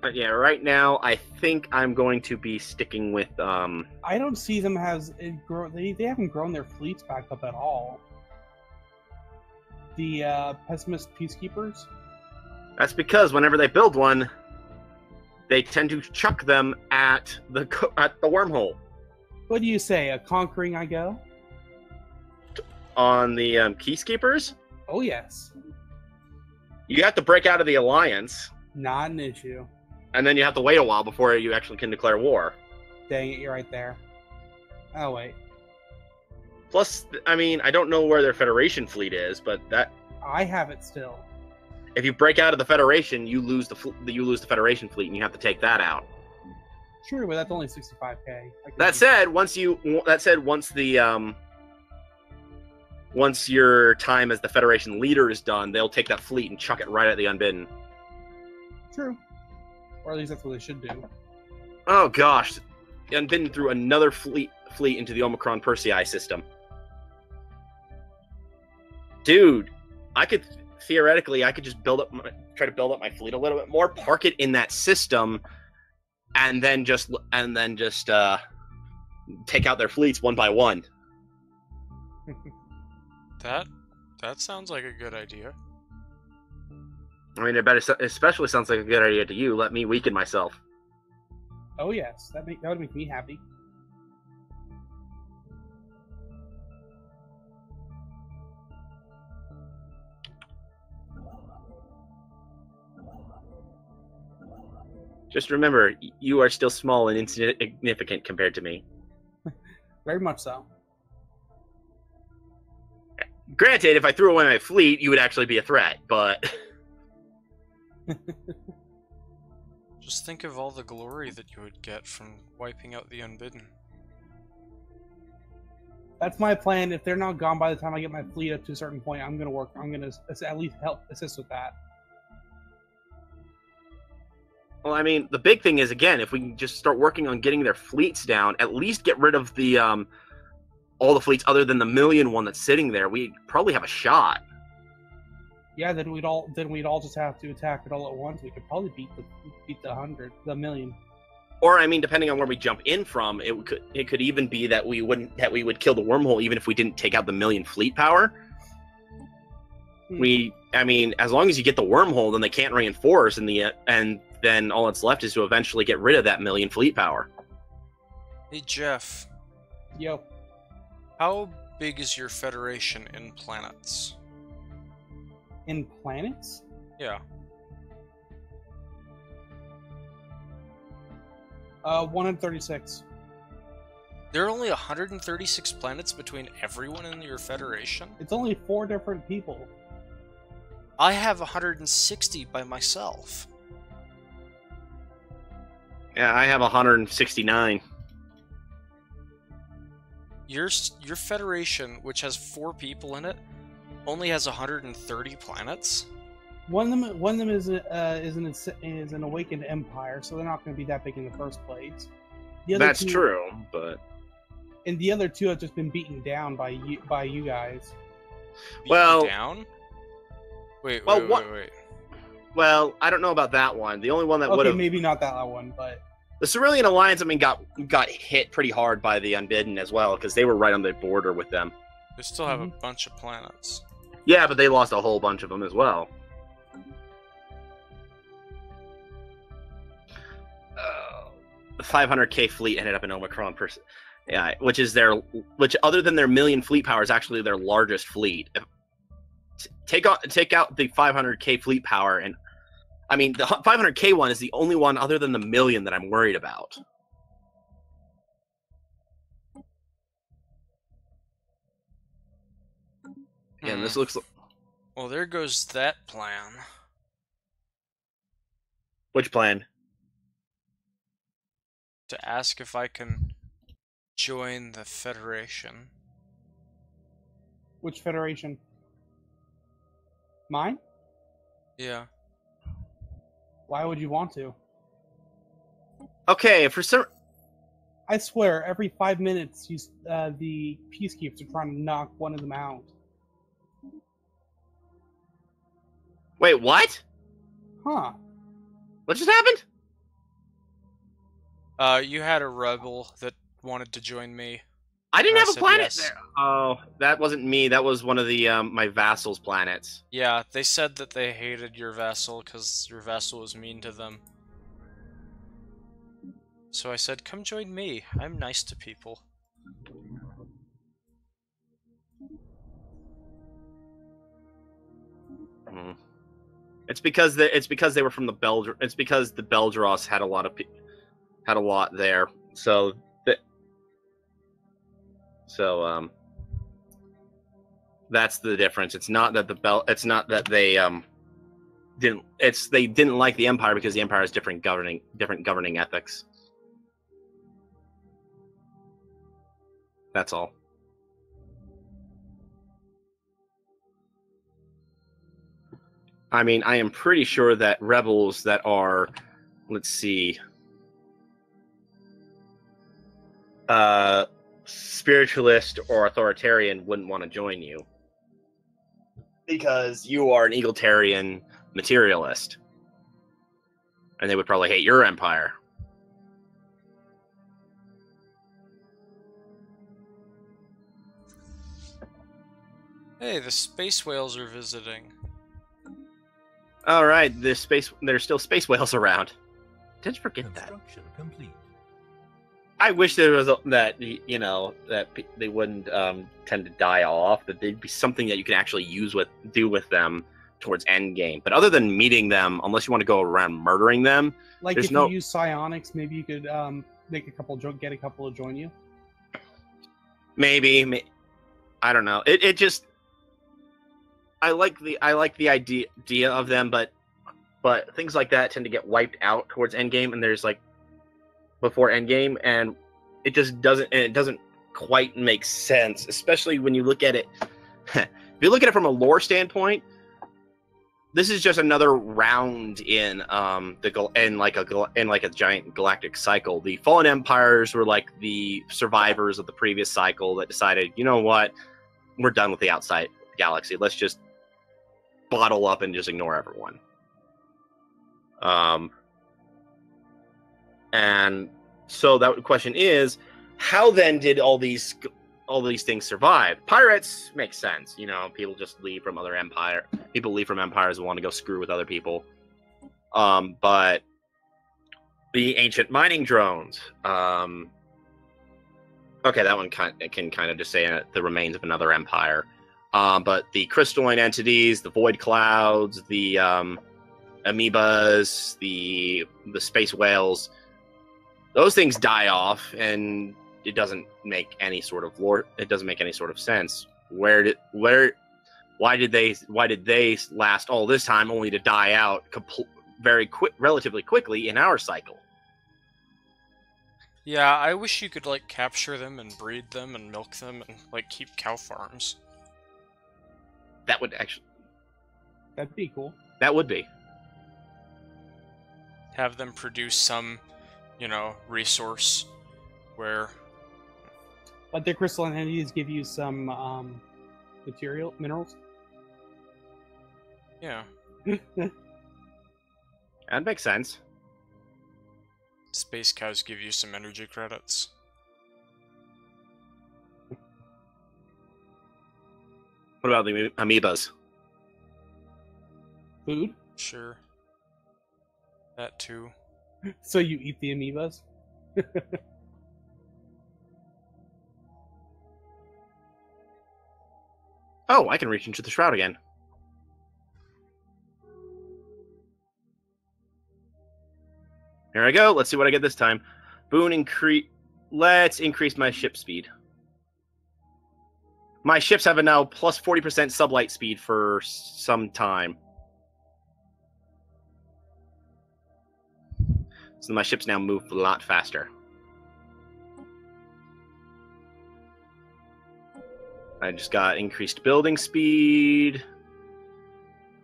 But yeah, right now I think I'm going to be sticking with. I don't see them as they haven't grown their fleets back up at all. The pessimist peacekeepers. That's because whenever they build one, they tend to chuck them at the wormhole. What do you say? A conquering I go? On the peacekeepers? Oh yes. You have to break out of the alliance. Not an issue. And then you have to wait a while before you actually can declare war. Dang it, you're right there. Oh, wait. Plus, I mean, I don't know where their Federation fleet is, but that... I have it still. If you break out of the Federation, you lose the Federation fleet, and you have to take that out. True, but that's only 65k. That said, once your time as the Federation leader is done, they'll take that fleet and chuck it right at the Unbidden. True. Or at least that's what they should do. Oh gosh, the Unbidden threw another fleet into the Omicron Persei system. Dude, I could theoretically just try to build up my fleet a little bit more, park it in that system, and then just take out their fleets one by one. That sounds like a good idea. I mean, it especially sounds like a good idea to you. Let me weaken myself. Oh yes, that would make me happy. Just remember, you are still small and insignificant compared to me. Very much so. Granted, if I threw away my fleet, you would actually be a threat, but... Just think of all the glory that you would get from wiping out the Unbidden. That's my plan. If they're not gone by the time I get my fleet up to a certain point, I'm gonna at least help assist with that. Well, I mean, the big thing is, again, if we can just start working on getting their fleets down, at least get rid of the all the fleets other than the million one that's sitting there, we probably have a shot. Yeah, then we'd all just have to attack it all at once. We could probably beat the million. Or, I mean, depending on where we jump in from, it could even be that we would kill the wormhole even if we didn't take out the million fleet power. I mean, as long as you get the wormhole, then they can't reinforce, and then all that's left is to eventually get rid of that million fleet power. Hey Jeff. Yo. How big is your Federation in planets? In planets? Yeah. 136. There are only 136 planets between everyone in your Federation? It's only 4 different people. I have 160 by myself. Yeah, I have 169. Your Federation, which has 4 people in it, only has 130 planets? One of them is an awakened empire, so they're not going to be that big in the first place. That's true, but and the other 2 have just been beaten down by you guys. Beaten down? Wait. Well, I don't know about that one. The only one that would have maybe not that one, but the Cerulean Alliance, I mean, got hit pretty hard by the Unbidden as well because they were right on the border with them. They still have a bunch of planets. Yeah, but they lost a whole bunch of them as well. 500k fleet ended up in Omicron Persei. Yeah, which other than their million fleet power is actually their largest fleet. Take out the 500k fleet power, and I mean the 500k one is the only one other than the million that I'm worried about. And this looks. Well, there goes that plan. Which plan? To ask if I can join the Federation. Which Federation? Mine? Yeah. Why would you want to? Okay, for some. I swear, every 5 minutes, the Peacekeepers are trying to knock one of them out. Wait, what? Huh. What just happened? You had a rebel that wanted to join me. I didn't have a planet yes. there. Oh, that wasn't me. That was one of the my vassals' planets. Yeah, they said that they hated your vassal because your vassal was mean to them. So I said, come join me. I'm nice to people. It's because they were from the Beldr. It's because the Beldros had a lot there. So that's the difference. It's not that they didn't like the Empire because the Empire has different governing ethics. That's all. I mean, I am pretty sure that rebels that are, let's see, spiritualist or authoritarian wouldn't want to join you. Because you are an egalitarian materialist. And they would probably hate your empire. Hey, the space whales are visiting. All right, there's still space whales around. Didn't forget that. Construction complete. I wish there was that they wouldn't tend to die off. That there'd be something that you can actually do with them towards endgame. But other than meeting them, unless you want to go around murdering them, Like there's if no. you use psionics, maybe you could get a couple to join you. Maybe I don't know. It just. I like the idea of them, but things like that tend to get wiped out towards endgame, and there's like before endgame, and it just doesn't quite make sense, especially when you look at it. If you look at it from a lore standpoint, this is just another round in like a giant galactic cycle. The fallen empires were like the survivors of the previous cycle that decided, you know what, we're done with the outside galaxy. Let's just bottle up and just ignore everyone. And so that question is, how then did all these things survive? Pirates makes sense. You know, people just leave from other empire. People leave from empires and want to go screw with other people. But the ancient mining drones. Okay, that one can kind of just say the remains of another empire. But the crystalline entities, the void clouds, the amoebas, the space whales, those things die off, and it doesn't make any sort of lore. It doesn't make any sort of sense. Why did they last all this time only to die out relatively quickly in our cycle? Yeah, I wish you could like capture them and breed them and milk them and like keep cow farms. That would actually. That'd be cool. That would be. Have them produce some, resource where. But their crystalline entities give you some minerals. Yeah. That makes sense. Space cows give you some energy credits. What about the amoebas? Food. Sure. That too. So you eat the amoebas? Oh, I can reach into the shroud again. Here I go. Let's see what I get this time. Let's increase my ship speed. My ships have a now plus 40% sublight speed for some time. So my ships now move a lot faster. I just got increased building speed.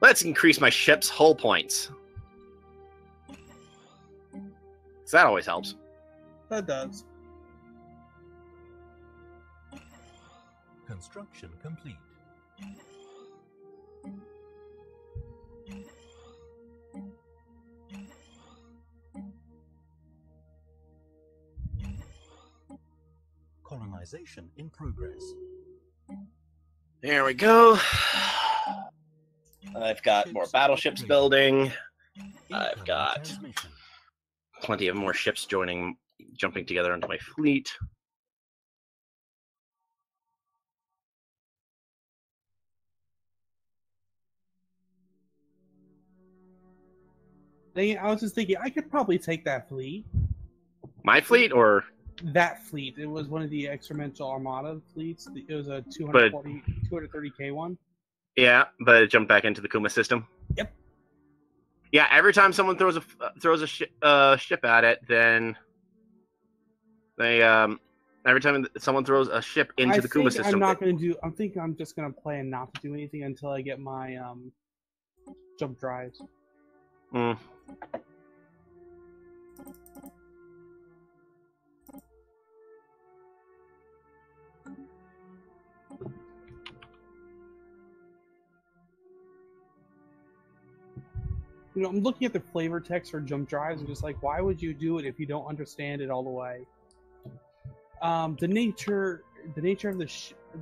Let's increase my ship's hull points. So that always helps. That does. Construction complete. Colonization in progress. There we go. I've got more battleships building. I've got plenty of more ships jumping together into my fleet. I was just thinking, I could probably take that fleet. My fleet, or that fleet? It was one of the experimental Armada fleets. It was a 230K one. Yeah, but it jumped back into the Kuma system. Yep. Yeah, every time someone throws a ship at it, then they every time someone throws a ship into the Kuma system. I'm thinking I'm just gonna plan not to do anything until I get my jump drives. Mm. You know, I'm looking at the flavor text for jump drives and just like, why would you do it if you don't understand it all the way? The nature of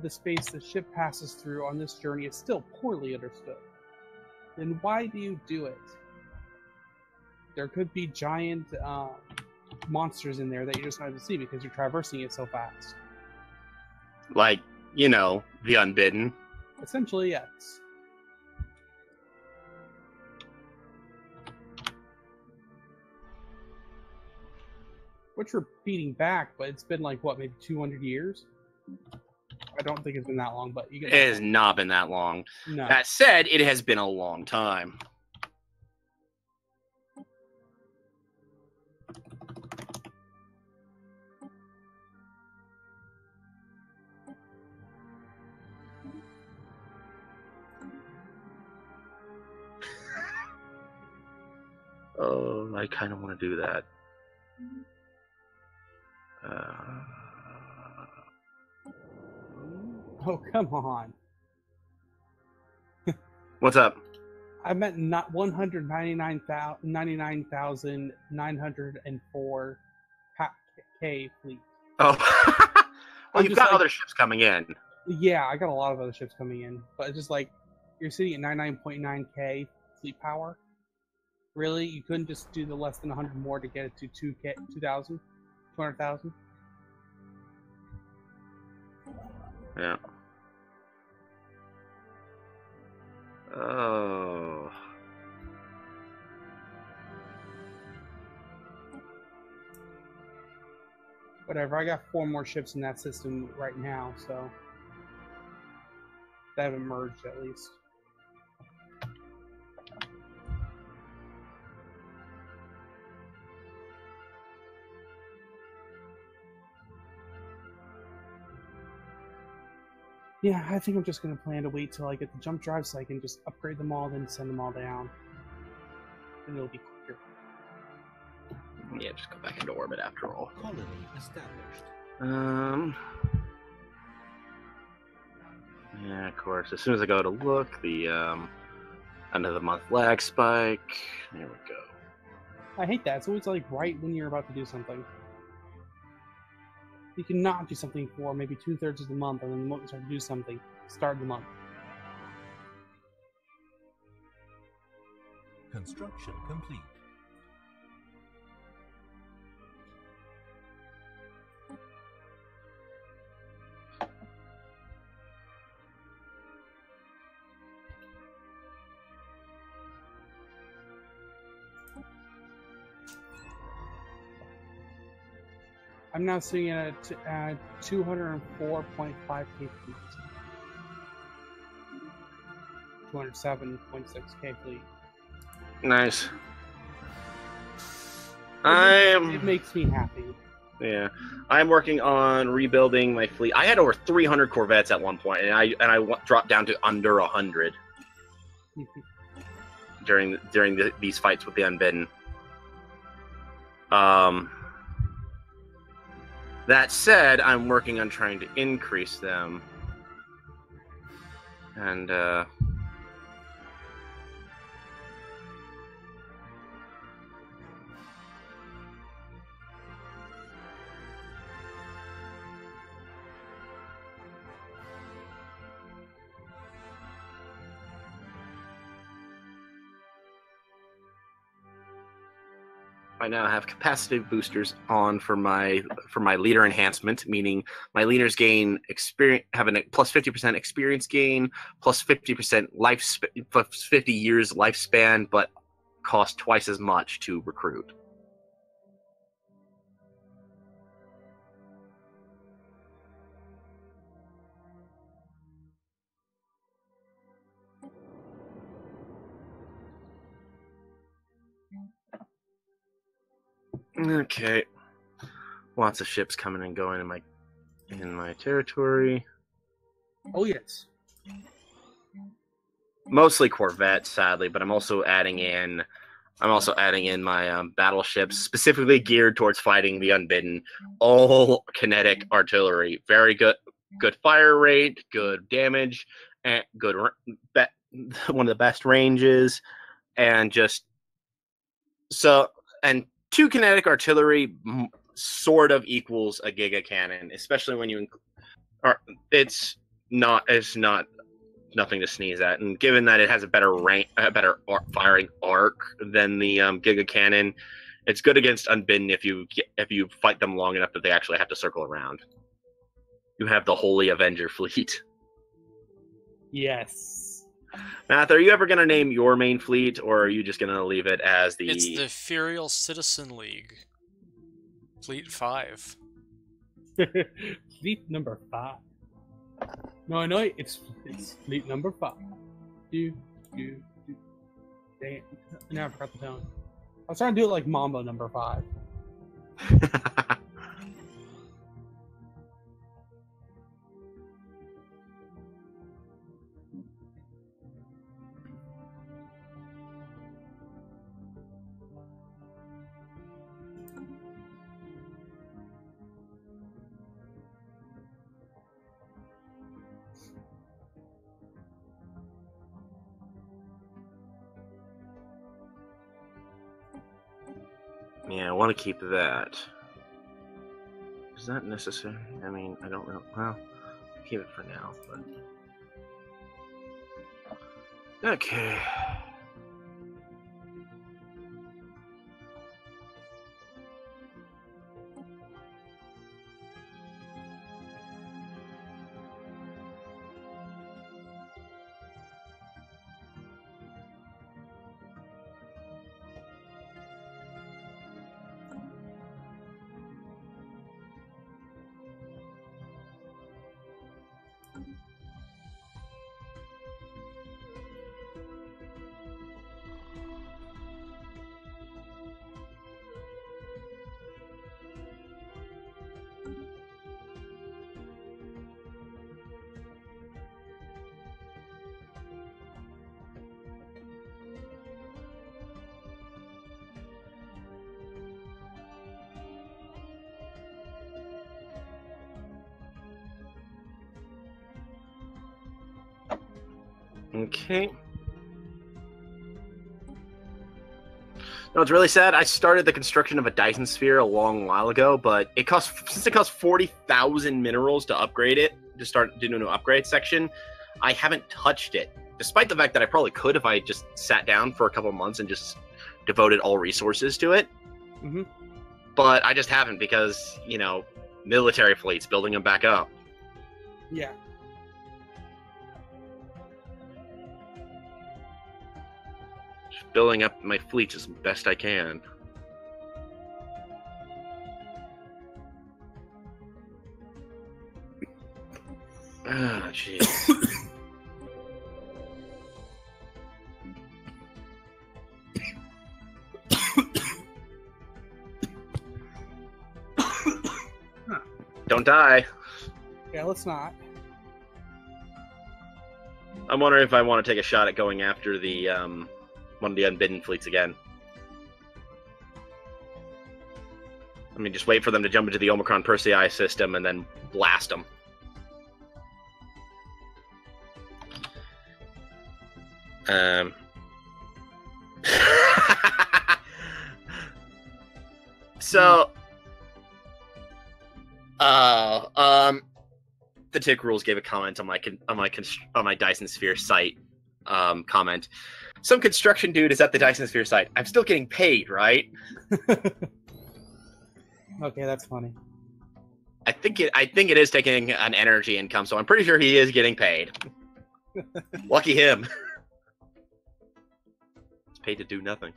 the space the ship passes through on this journey is still poorly understood. Then why do you do it? There could be giant monsters in there that you're just not able to see because you're traversing it so fast. Like, you know, the Unbidden. Essentially, yes. Which we're beating back, but it's been like, what, maybe 200 years? I don't think it's been that long, but you It get has not been that long. No. That said, it has been a long time. Oh, I kind of want to do that. Oh, come on. What's up? I meant not 199,904 K fleet. Oh, well, I'm you've just got like- other ships coming in. Yeah, I got a lot of other ships coming in, but it's just like, you're sitting at 99.9 K fleet power. Really? You couldn't just do the less than 100 more to get it to 2,000? 200,000? Yeah. Oh. Whatever, I got 4 more ships in that system right now, so they haven't merged at least. Yeah, I think I'm just going to plan to wait till I get the jump drive so I can just upgrade them all, then send them all down. And it'll be quicker. Yeah, just go back into orbit after all. Colony established. Yeah, of course. As soon as I go to look, the end of the month lag spike. There we go. I hate that. It's always like right when you're about to do something. You cannot do something for maybe 2/3 of the month, and then the moment you start to do something, start the month. Construction complete. I'm now sitting at 204.5 K fleet. 207.6 K fleet. Nice. It makes me happy. Yeah, I'm working on rebuilding my fleet. I had over 300 Corvettes at one point, and I dropped down to under 100 during these fights with the Unbidden. That said, I'm working on trying to increase them, and I now have capacity boosters on for my leader enhancement, meaning my leaders gain experience, have a plus 50% experience gain, plus 50% plus 50 years lifespan, but cost twice as much to recruit. Okay, lots of ships coming and going in my territory. Oh yes. mostly corvettes, sadly, but I'm also adding in my battleships specifically geared towards fighting the Unbidden. All kinetic artillery, very good fire rate, good damage, and one of the best ranges, and just so and 2 kinetic artillery sort of equals a giga cannon, especially when you it's not nothing to sneeze at, and given that it has a better firing arc than the giga cannon, it's good against Unbidden if you fight them long enough that they actually have to circle around. You have the Holy Avenger fleet. Yes. Math, are you ever going to name your main fleet, or are you just going to leave it as the... It's the Furial Citizen League. Fleet 5. Fleet number 5. No, it's fleet number 5. Damn. Now I forgot the tone. I was trying to do it like Mambo number 5. Yeah, I want to keep that. Is that necessary? I mean, I don't know. Well, keep it for now, but... Okay. Okay. No, it's really sad. I started the construction of a Dyson Sphere a long while ago, but since it costs 40,000 minerals to upgrade it, to start doing an upgrade section, I haven't touched it. Despite the fact that I probably could if I just sat down for a couple months and just devoted all resources to it. Mm-hmm. But I just haven't because, military fleets, building them back up. Yeah. Building up my fleet as best I can. Ah, jeez. Don't die. Yeah, let's not. I'm wondering if I want to take a shot at going after the one of the Unbidden fleets again. I mean, just wait for them to jump into the Omicron Persei system and then blast them. So, the Tick Rules gave a comment on my Dyson Sphere site. Comment. Some construction dude is at the Dyson Sphere site. I'm still getting paid, right? Okay, that's funny. I think it is taking an energy income, so I'm pretty sure he is getting paid. Lucky him. It's paid to do nothing.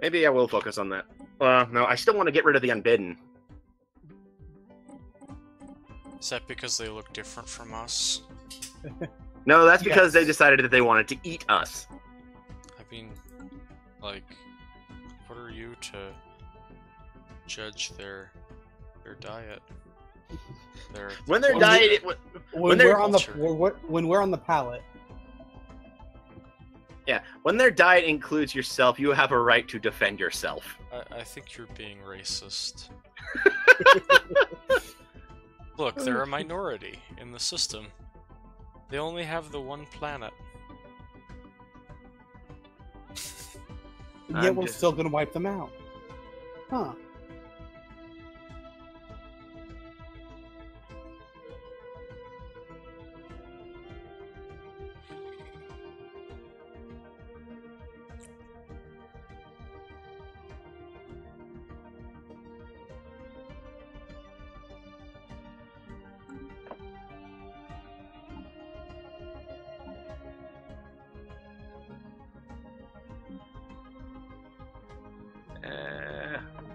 Maybe I will focus on that. No, I still want to get rid of the Unbidden. Is that because they look different from us? No, that's because they decided that they wanted to eat us. I mean, like, what are you to judge their Their diet. Their When they're When diet, When they're we're on the culture. when we're on the pallet. yeah, when their diet includes yourself, you have a right to defend yourself. I think you're being racist. Look, they're a minority in the system. They only have the one planet. Yet I'm we're just- still gonna wipe them out. Huh.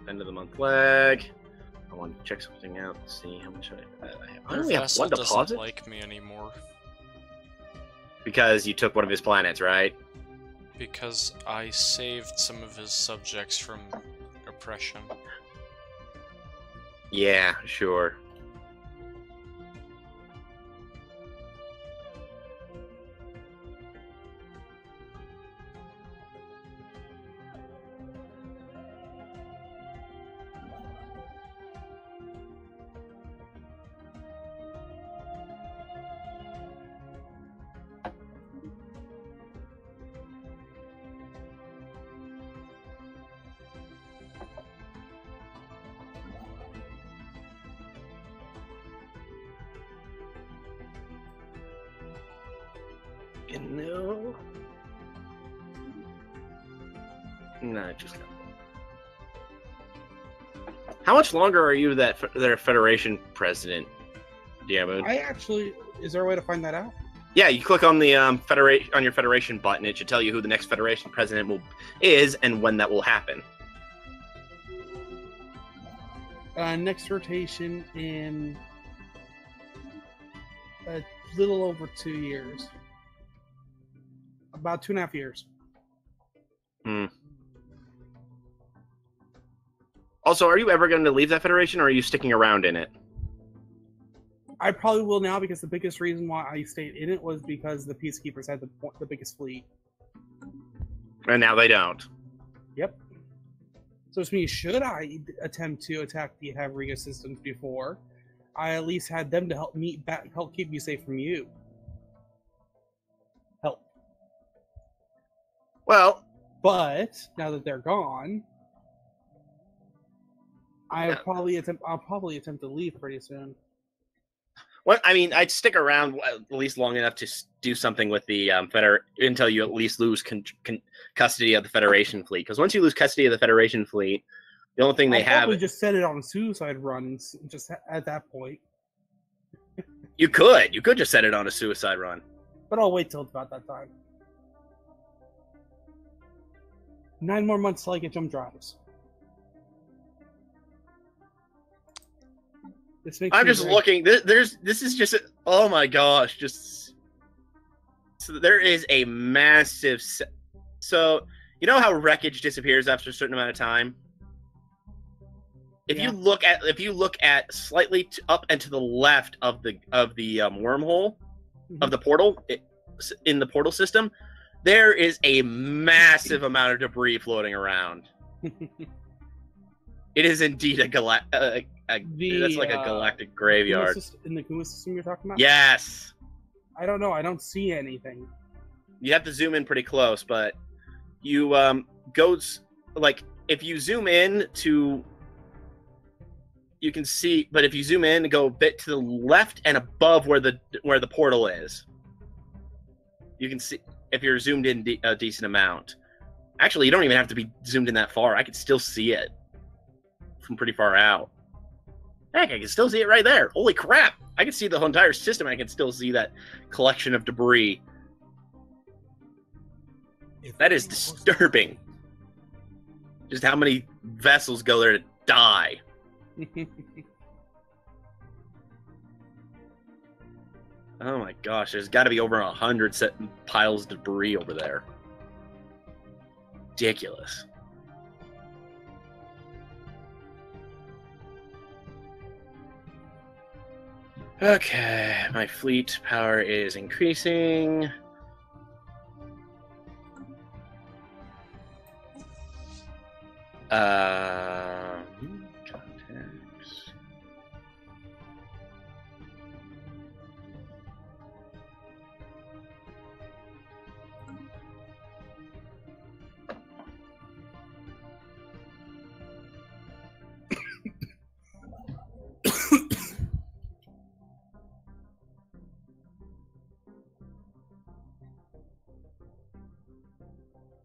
End of the month leg. I want to check something out. See how much I have. I Their only have vessel one doesn't deposit like me anymore because you took one of his planets, right? because I saved some of his subjects from oppression. Yeah, sure. No. No, just no. How much longer are you their Federation president, Diamoon? I actually, is there a way to find that out? Yeah, you click on the Federation on your Federation button. It should tell you who the next Federation president is and when that will happen. Next rotation in a little over 2 years. About 2.5 years. Also, are you ever going to leave that Federation, or are you sticking around in it? I probably will now because the biggest reason why I stayed in it was because the Peacekeepers had the biggest fleet. And now they don't. Yep. So it's me, should I attempt to attack the Havriga systems before, I at least had them to help keep me safe from you. Help. Well, But now that they're gone, I'll Yeah. probably attempt to leave pretty soon. well, I mean, I'd stick around at least long enough to do something with the until you at least lose custody of the Federation fleet. Because once you lose custody of the Federation fleet, the only thing they I'll have probably just set it on a suicide run just at that point. you could just set it on a suicide run. But I'll wait till it's about that time. 9 more months till I get jump drives. This makes I'm me just very- looking. This is just oh my gosh, just so there is a massive. So you know how wreckage disappears after a certain amount of time. If Yeah. you look at slightly up and to the left of the wormhole of the portal in the portal system, there is a massive amount of debris floating around. It is indeed that's like a galactic graveyard. In the Kuma system you're talking about? Yes. I don't know. I don't see anything. You have to zoom in pretty close, but you if you zoom in to you can see, but if you zoom in and go a bit to the left and above where the portal is, you can see if you're zoomed in a decent amount. Actually, you don't even have to be zoomed in that far. I can still see it from pretty far out. Heck, I can still see it right there. Holy crap! I can see the whole entire system. I can still see that collection of debris. That is disturbing. Just how many vessels go there to die. Oh my gosh, there's got to be over 100 piles of debris over there. Ridiculous. Okay, my fleet power is increasing. Contacts.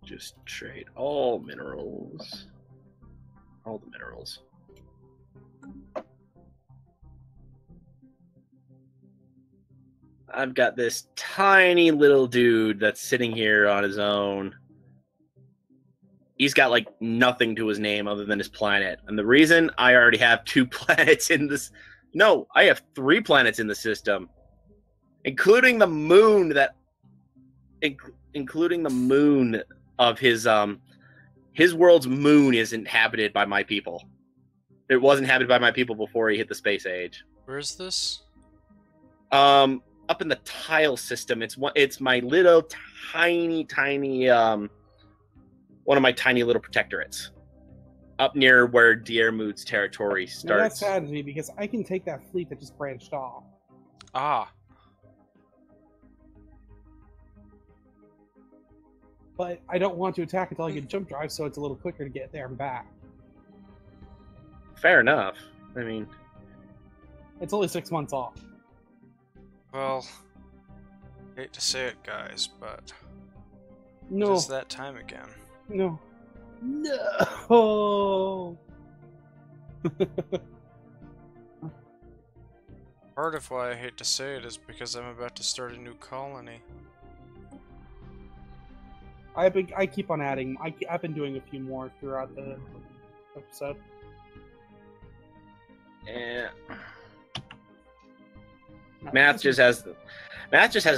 Just trade all minerals. All the minerals. I've got this tiny little dude that's sitting here on his own. He's got like nothing to his name other than his planet. And the reason I already have 2 planets in this... No, I have 3 planets in the system. Including the moon that... Including the moon of his world's moon is inhabited by my people. It was inhabited by my people before he hit the space age. Where is this? Up in the tile system. It's my little tiny one of my tiny little protectorates. Up near where Diermud's territory starts. Now that saddens me because I can take that fleet that just branched off. Ah. But I don't want to attack until I get jump drive, so it's a little quicker to get there and back. Fair enough. I mean... It's only 6 months off. Well, hate to say it, guys, but No. it's that time again. No. No! Part of why I hate to say it is because I'm about to start a new colony. I keep on adding. I've been doing a few more throughout the episode. Yeah. Math just has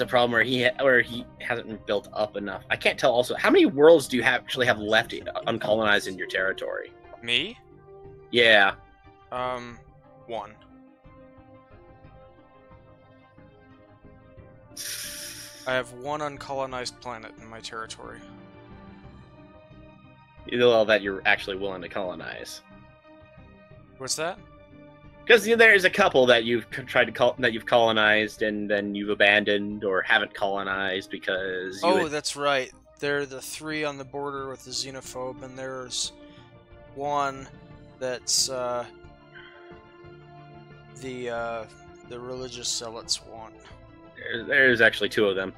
a problem where he hasn't built up enough. I can't tell. Also, how many worlds do you actually have left uncolonized in your territory? Me? Yeah. 1. I have 1 uncolonized planet in my territory. All that you're actually willing to colonize. What's that? Because there's a couple that you've tried to that you've colonized and then you've abandoned or haven't colonized because. That's right. There are the 3 on the border with the xenophobe, and there's 1 that's the religious zealots want. There's actually 2 of them.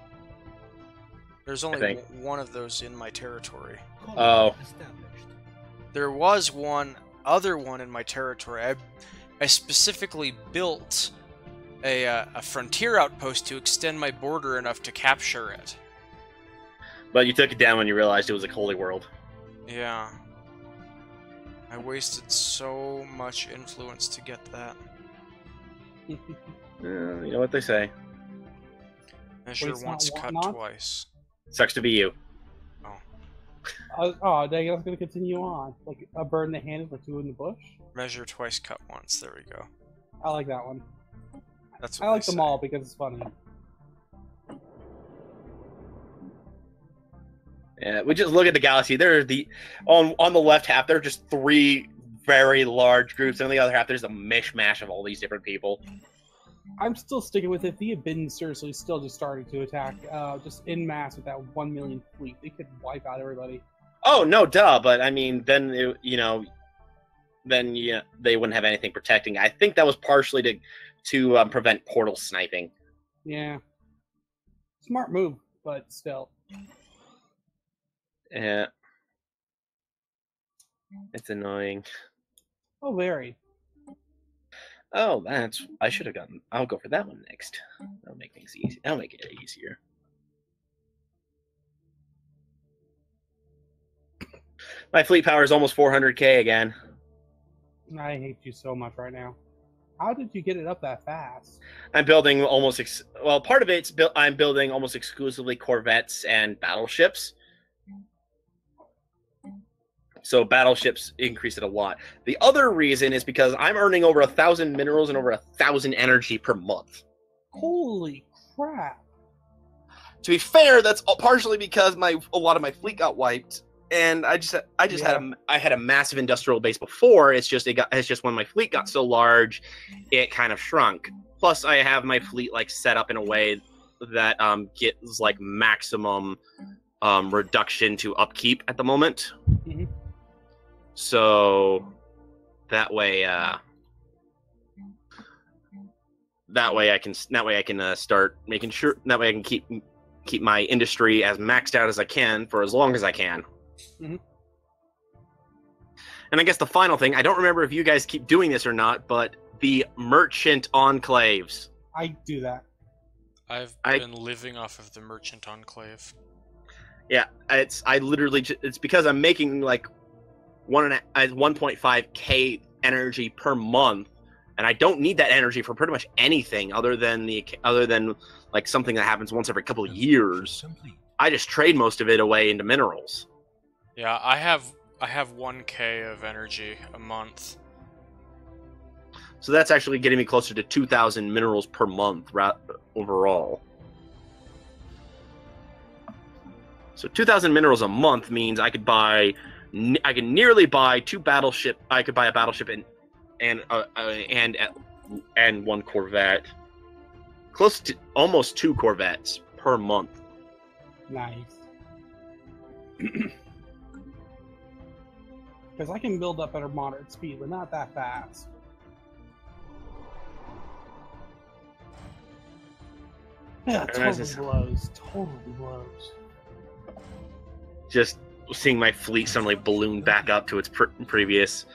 There's only 1 of those in my territory. Oh. There was one other one in my territory. I specifically built a frontier outpost to extend my border enough to capture it. But you took it down when you realized it was a holy world. Yeah. I wasted so much influence to get that. You know what they say. Measure Waste once, not, cut want not? twice. Sucks to be you. Dang, I was going to continue on. Like, a bird in the hand with 2 in the bush? Measure twice, cut once. There we go. I like that one. That's what I like they them say. all because it's funny. Yeah, we just look at the galaxy. There are on the left half, there are just 3 very large groups, and on the other half, there's a mishmash of all these different people. I'm still sticking with it. If the Abin seriously still just started to attack, just en masse with that 1 million fleet, they could wipe out everybody. Oh no, duh! But I mean, then they wouldn't have anything protecting. I think that was partially to prevent portal sniping. Yeah, smart move, but still. Yeah, it's annoying. Oh, very. Oh, I should have gotten. I'll go for that one next. That'll make things easy. That'll make it easier. My fleet power is almost 400k again. I hate you so much right now. How did you get it up that fast? I'm building part of it's built. I'm building almost exclusively corvettes and battleships. So battleships increase it a lot. The other reason is because I'm earning over 1,000 minerals and over 1,000 energy per month. Holy crap! To be fair, that's partially because a lot of my fleet got wiped, and I had a massive industrial base before. It's just when my fleet got so large, it kind of shrunk. Plus, I have my fleet like set up in a way that gets like maximum reduction to upkeep at the moment. Mm-hmm. So that way I can start making sure that way I can keep my industry as maxed out as I can for as long as I can. Mm-hmm. And I guess the final thing, I don't remember if you guys keep doing this or not, but the merchant enclaves. I do that. I've been living off of the merchant enclave. Yeah, it's because I'm making like 1.5k energy per month, and I don't need that energy for pretty much anything other than like something that happens once every couple of years. I just trade most of it away into minerals. Yeah, I have 1k of energy a month. So that's actually getting me closer to 2,000 minerals per month overall. So 2,000 minerals a month means I could nearly buy two battleship. I could buy a battleship and one Corvette, close to almost 2 Corvettes per month. Nice. Because I can build up at a moderate speed, but not that fast. Yeah, totally blows. Totally blows. Just seeing my fleet suddenly balloon back up to its previous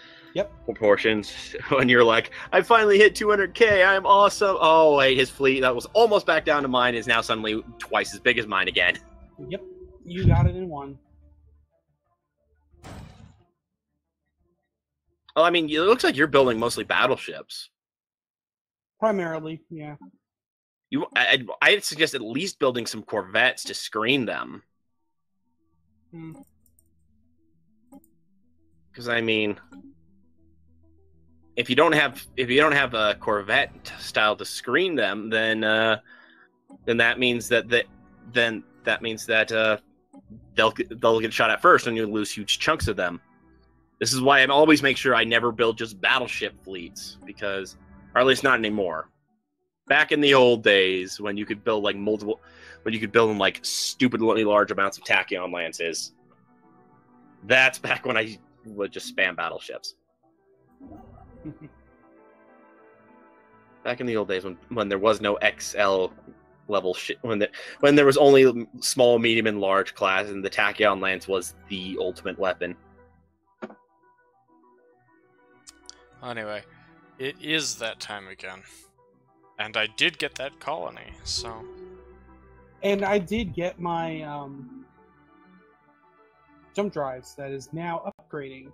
proportions. When you're like, I finally hit 200k, I'm awesome. Oh, wait, his fleet that was almost back down to mine is now suddenly twice as big as mine again. Yep, you got it in one. Well, I mean, it looks like you're building mostly battleships. Primarily, yeah. I'd suggest at least building some Corvettes to screen them. Because I mean, if you don't have a Corvette style to screen them, then that means that they'll get shot at first, and you'll lose huge chunks of them. This is why I always make sure I never build just battleship fleets, or at least not anymore. Back in the old days, when you could build in like stupidly large amounts of tachyon lances, that's back when I would just spam battleships. Back in the old days, when there was no XL level shit, when there was only small, medium, and large class, and the tachyon lance was the ultimate weapon. Anyway, it is that time again. And I did get that colony, so... And I did get my jump drives that is now upgrading.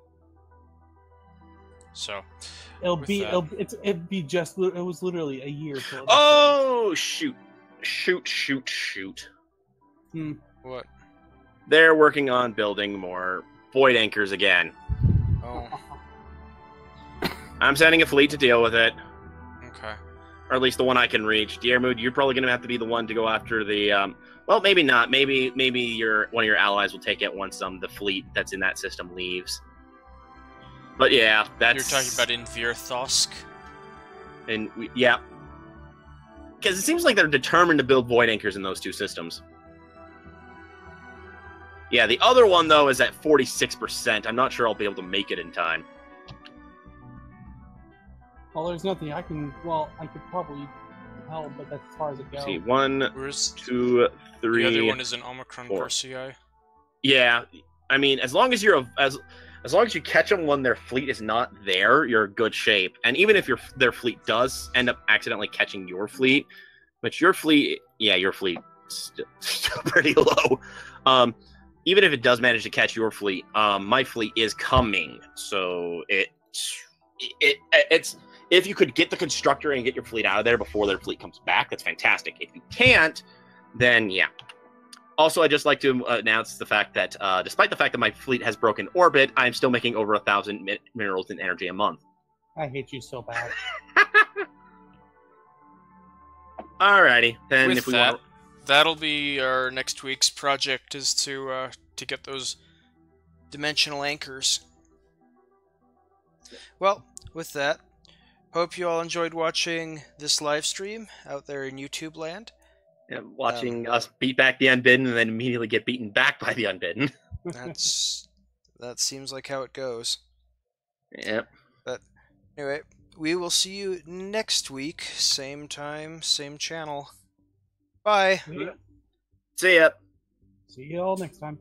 So... It was literally a year till it Oh, shoot. What? They're working on building more void anchors again. Oh. I'm sending a fleet to deal with it. Okay. Or at least the one I can reach. Diermood, you're probably going to have to be the one to go after the... well, maybe not. Maybe one of your allies will take it once the fleet that's in that system leaves. But yeah, that's... You're talking about in Virthosk? Yeah. Because it seems like they're determined to build void anchors in those two systems. Yeah, the other one, though, is at 46%. I'm not sure I'll be able to make it in time. Well, there's nothing I can... Well, I could probably help, but that's as far as it goes. See, 1, 2, 3... The other one is in Omicron 4. Persei. Yeah, I mean, as long as you catch them when their fleet is not there, you're in good shape. And even if their fleet does end up accidentally catching your fleet, which your fleet's still pretty low. Even if it does manage to catch your fleet, my fleet is coming. So it's if you could get the constructor and get your fleet out of there before their fleet comes back, that's fantastic. If you can't, then yeah. Also, I'd just like to announce the fact that despite the fact that my fleet has broken orbit, I'm still making over 1,000 minerals and energy a month. I hate you so bad. Alrighty, then With if we that, want, that'll be our next week's project, is to get those dimensional anchors. Well, with that, hope you all enjoyed watching this live stream out there in YouTube land. watching us beat back the Unbidden and then immediately get beaten back by the Unbidden. That seems like how it goes. Yep. But anyway, we will see you next week, same time, same channel. Bye. See ya. See you all next time.